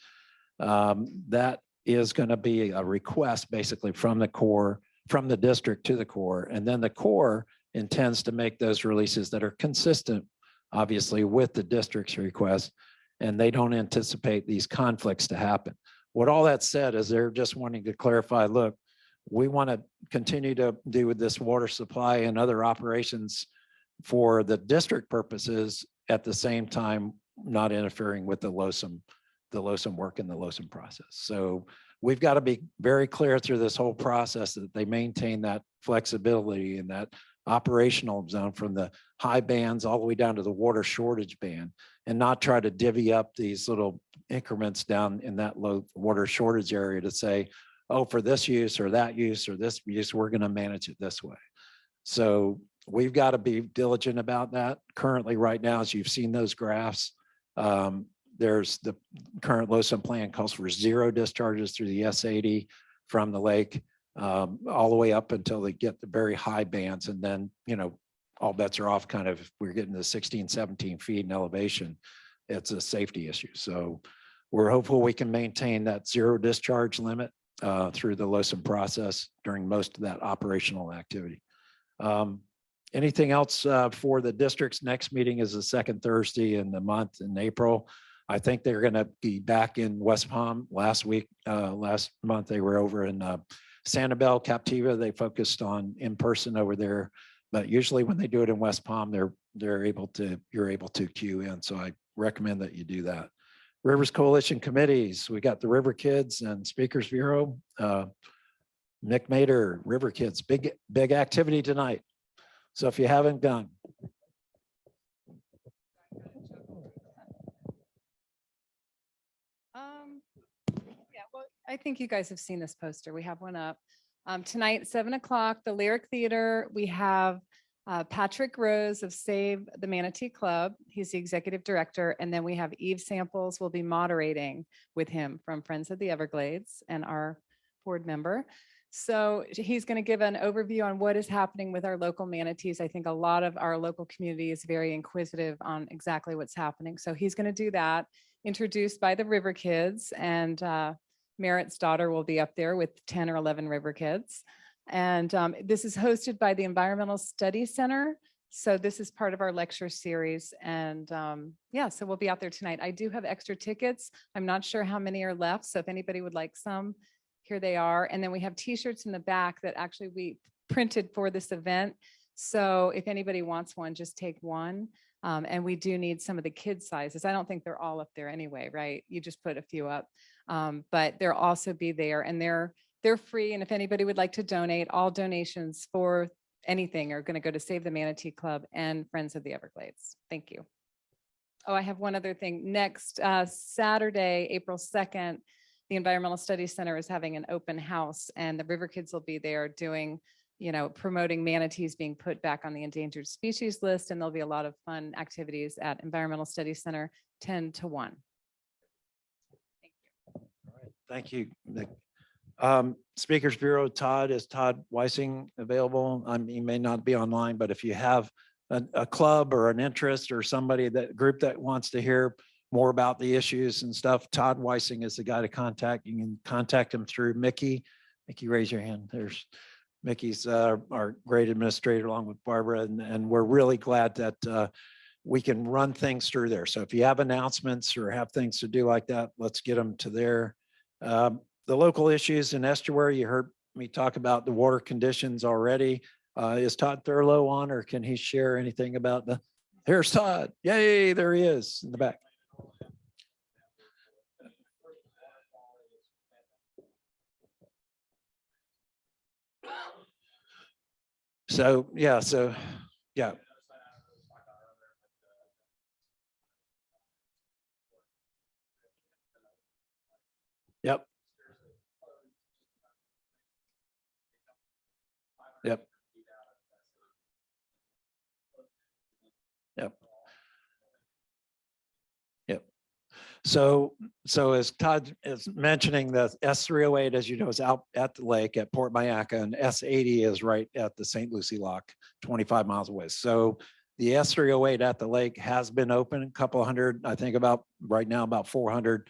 that is going to be a request basically from the Corps, from the district to the Corps. And then the Corps intends to make those releases that are consistent, obviously, with the district's request. And they don't anticipate these conflicts to happen. What all that said is they're just wanting to clarify, look, we want to continue to do with this water supply and other operations for the district purposes, at the same time, not interfering with the LOSM work and the LOSM process. So we've got to be very clear through this whole process that they maintain that flexibility and that operational zone from the high bands all the way down to the water shortage band, and not try to divvy up these little increments down in that low water shortage area to say, oh, for this use or that use or this use, we're going to manage it this way. So we've got to be diligent about that. Currently, right now, as you've seen those graphs, there's the current LOSM plan calls for 0 discharges through the S80 from the lake, all the way up until they get the very high bands. And then, all bets are off kind of, if we're getting to 16, 17 feet in elevation, it's a safety issue. So we're hopeful we can maintain that 0 discharge limit through the LOSM process during most of that operational activity. Anything else for the district's next meeting is the second Thursday in the month in April. I think they're going to be back in West Palm last month. They were over in Sanibel, Captiva. They focused on in person over there, but usually when they do it in West Palm, you're able to queue in. So I recommend that you do that. Rivers Coalition committees. We got the River Kids and Speakers Bureau. Nick Mader, River Kids, big activity tonight. So if you haven't gone. Yeah, well, I think you guys have seen this poster. We have one up. Tonight, at 7 o'clock, the Lyric Theater, we have Patrick Rose of Save the Manatee Club. He's the executive director. And then we have Eve Samples will be moderating with him from Friends of the Everglades and our board member. So he's going to give an overview on what is happening with our local manatees. I think a lot of our local community is very inquisitive on exactly what's happening. So he's going to do that, introduced by the River Kids, and Merritt's daughter will be up there with 10 or 11 River Kids. And this is hosted by the Environmental Studies Center. So this is part of our lecture series. And yeah, so we'll be out there tonight. I do have extra tickets. I'm not sure how many are left. So if anybody would like some, here they are. And then we have t-shirts in the back that actually we printed for this event. So if anybody wants one, just take one. And we do need some of the kid sizes. I don't think they're all up there anyway, right? You just put a few up, but they'll also be there, and they're free. And if anybody would like to donate, all donations for anything are going to go to Save the Manatee Club and Friends of the Everglades. Thank you. Oh, I have one other thing. Next Saturday, April 2nd, the Environmental Studies Center is having an open house, and the River Kids will be there doing, promoting manatees being put back on the endangered species list. And there'll be a lot of fun activities at Environmental Studies Center, 10 to 1. Thank you, Nick. Speakers Bureau, is Todd Weissing available? He may not be online, but if you have a club or an interest or somebody, that group that wants to hear more about the issues and stuff, Todd Weissing is the guy to contact. You can contact him through Mickey. Mickey, raise your hand. There's Mickey's our great administrator along with Barbara, and we're really glad that we can run things through there. So if you have announcements or have things to do like that, let's get them to there. The local issues in estuary, you heard me talk about the water conditions already. Is Todd Thurlow on, or can he share anything about here's Todd. Yay, there he is in the back. So, yeah. Yep. Yep. Yep. Yep. So as Todd is mentioning, the S308, as you know, is out at the lake at Port Mayaca, and S80 is right at the St. Lucie Lock, 25 miles away. So the S308 at the lake has been open, a couple hundred, I think about right now, about 400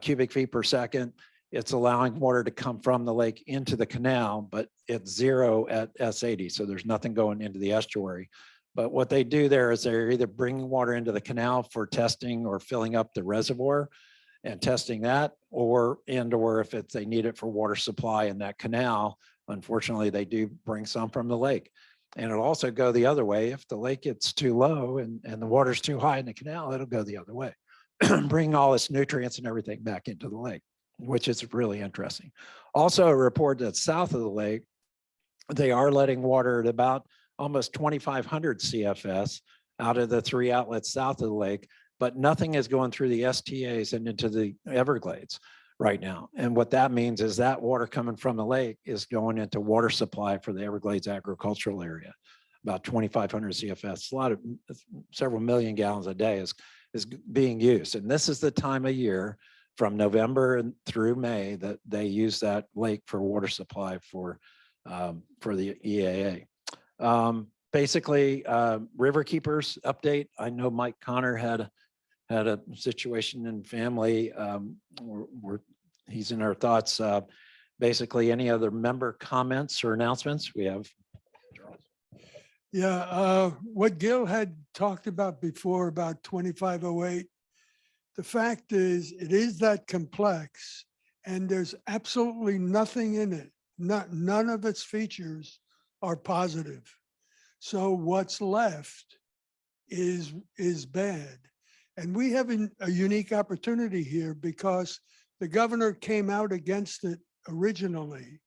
cubic feet per second. It's allowing water to come from the lake into the canal, but it's zero at S80. So there's nothing going into the estuary. But what they do there is they're either bringing water into the canal for testing or filling up the reservoir and testing that, or if they need it for water supply in that canal. Unfortunately, they do bring some from the lake. And it'll also go the other way. If the lake gets too low and the water's too high in the canal, it'll go the other way, bring all its nutrients and everything back into the lake, which is really interesting. Also, a report that south of the lake, they are letting water at about almost 2,500 CFS out of the 3 outlets south of the lake, but nothing is going through the STAs and into the Everglades right now. And what that means is that water coming from the lake is going into water supply for the Everglades agricultural area, about 2,500 CFS. A lot of several million gallons a day is being used. And this is the time of year from November through May that they use that lake for water supply for the EAA. Basically, river keepers update. I know Mike Connor had a situation in family. He's in our thoughts. Basically, any other member comments or announcements we have? Yeah, what Gil had talked about before about 2508, the fact is it is that complex and there's absolutely nothing in it. None of its features are positive. So what's left is bad. And we have a unique opportunity here because the governor came out against it originally.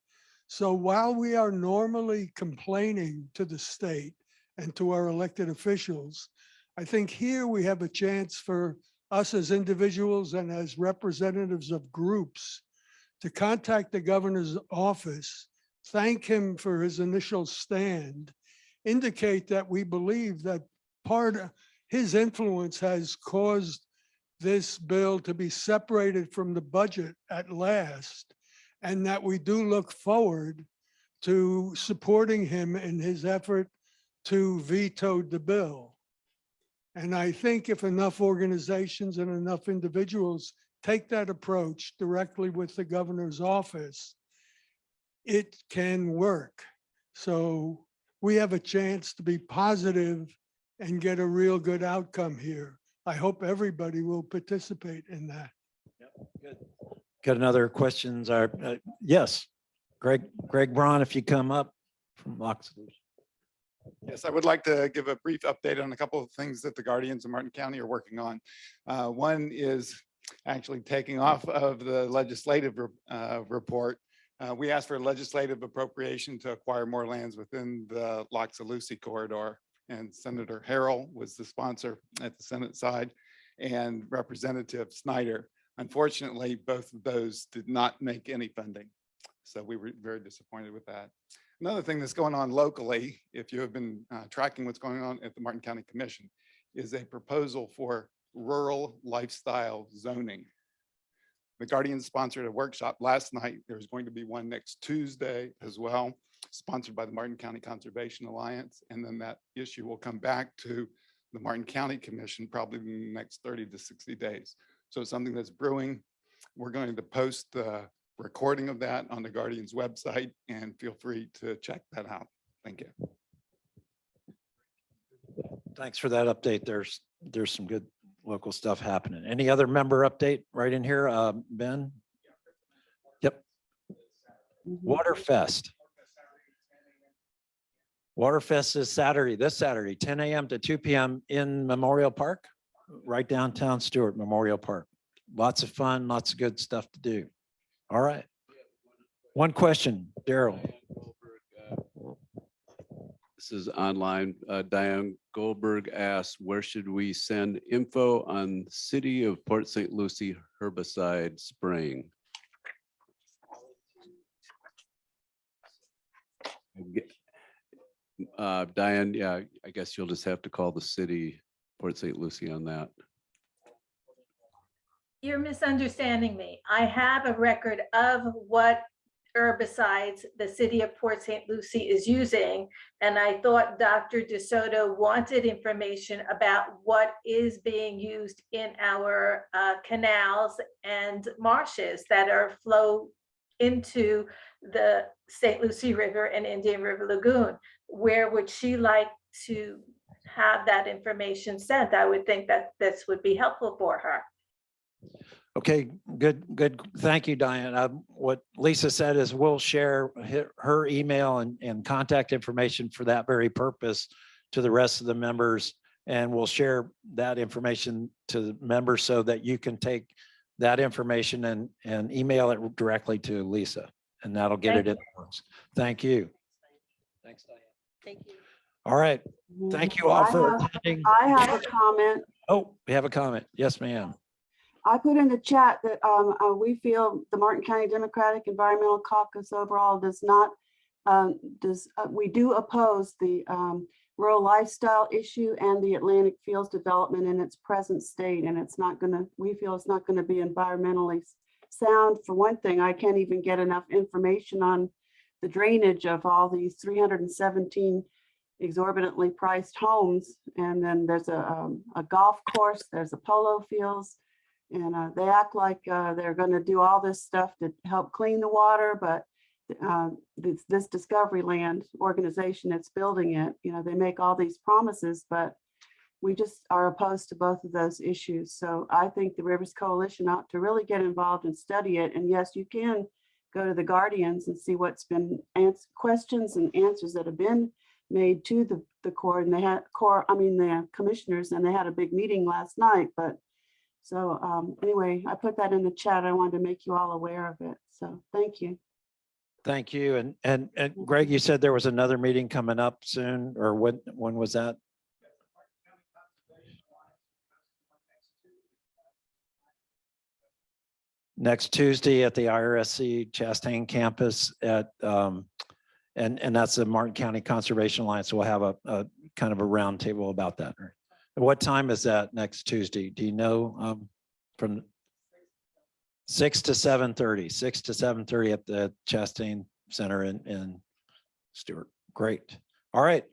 So while we are normally complaining to the state and to our elected officials, I think here we have a chance for us as individuals and as representatives of groups to contact the governor's office, thank him for his initial stand, indicate that we believe that part of his influence has caused this bill to be separated from the budget at last, and that we do look forward to supporting him in his effort to veto the bill. And I think if enough organizations and enough individuals take that approach directly with the governor's office, it can work. So we have a chance to be positive and get a real good outcome here. I hope everybody will participate in that. Good. Got another questions? Yes, Greg Braun, if you come up from Lock Solutions. Yes, I would like to give a brief update on a couple of things that the Guardians of Martin County are working on. One is actually taking off of the legislative report. We asked for a legislative appropriation to acquire more lands within the Lock Solucie corridor, and Senator Harrell was the sponsor at the Senate side, and Representative Snyder. Unfortunately, both of those did not make any funding. So we were very disappointed with that. Another thing that's going on locally, if you have been tracking what's going on at the Martin County Commission, is a proposal for rural lifestyle zoning. The Guardian sponsored a workshop last night. There's going to be one next Tuesday as well, sponsored by the Martin County Conservation Alliance. And then that issue will come back to the Martin County Commission probably in the next 30 to 60 days. So it's something that's brewing. We're going to post the recording of that on the Guardian's website, and feel free to check that out. Thank you. Thanks for that update. There's some good local stuff happening. Any other member update right in here? Ben? Yep. Waterfest. Waterfest is this Saturday, 10 a.m. to 2 p.m. in Memorial Park, right downtown Stewart Memorial Park. Lots of fun, lots of good stuff to do. All right. One question, Daryl. This is online. Diane Goldberg asked, where should we send info on City of Port St. Lucie herbicide spraying? Diane, yeah, I guess you'll just have to call the city, Port St. Lucie on that. You're misunderstanding me. I have a record of what herbicides the city of Port St. Lucie is using. And I thought Dr. DeSoto wanted information about what is being used in our canals and marshes that are flow into the St. Lucie River and Indian River Lagoon. Where would she like to have that information sent? I would think that this would be helpful for her. Okay, good. Thank you, Diane. What Lisa said is we'll share her email and contact information for that very purpose to the rest of the members. And we'll share that information to the members so that you can take that information and email it directly to Lisa. And that'll get it in the works. Thank you. Thanks, Diane. Thank you. All right. Thank you all for attending. I have a comment. Oh, we have a comment. Yes, ma'am. I put in the chat that we feel the Martin County Democratic Environmental Caucus overall does not, we do oppose the rural lifestyle issue and the Atlantic Fields development in its present state. And it's not gonna, we feel it's not gonna be environmentally sound. For one thing, I can't even get enough information on the drainage of all these 317 exorbitantly priced homes. And then there's a golf course, there's a polo fields. And they act like they're going to do all this stuff to help clean the water, but this Discovery Land organization that's building it, you know, they make all these promises, but we just are opposed to both of those issues. So I think the Rivers Coalition ought to really get involved and study it. And yes, you can go to the Guardians and see what's been questions and answers that have been made to the court, and they had the commissioners, and they had a big meeting last night. But so anyway, I put that in the chat. I wanted to make you all aware of it. So thank you. Thank you. And Greg, you said there was another meeting coming up soon, or when was that? Next Tuesday at the IRSC Chastain campus at, and that's the Martin County Conservation Alliance. So we'll have a kind of a roundtable about that. What time is that next Tuesday? Do you know? From 6 to 7:30, 6 to 7:30 at the Chastain Center in Stewart. Great. All right.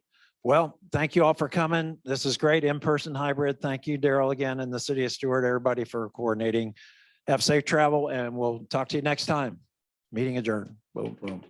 Well, thank you all for coming. This is great in-person hybrid. Thank you, Daryl, again, in the city of Stewart, everybody for coordinating. Have safe travel, and we'll talk to you next time. Meeting adjourned. Boom, boom.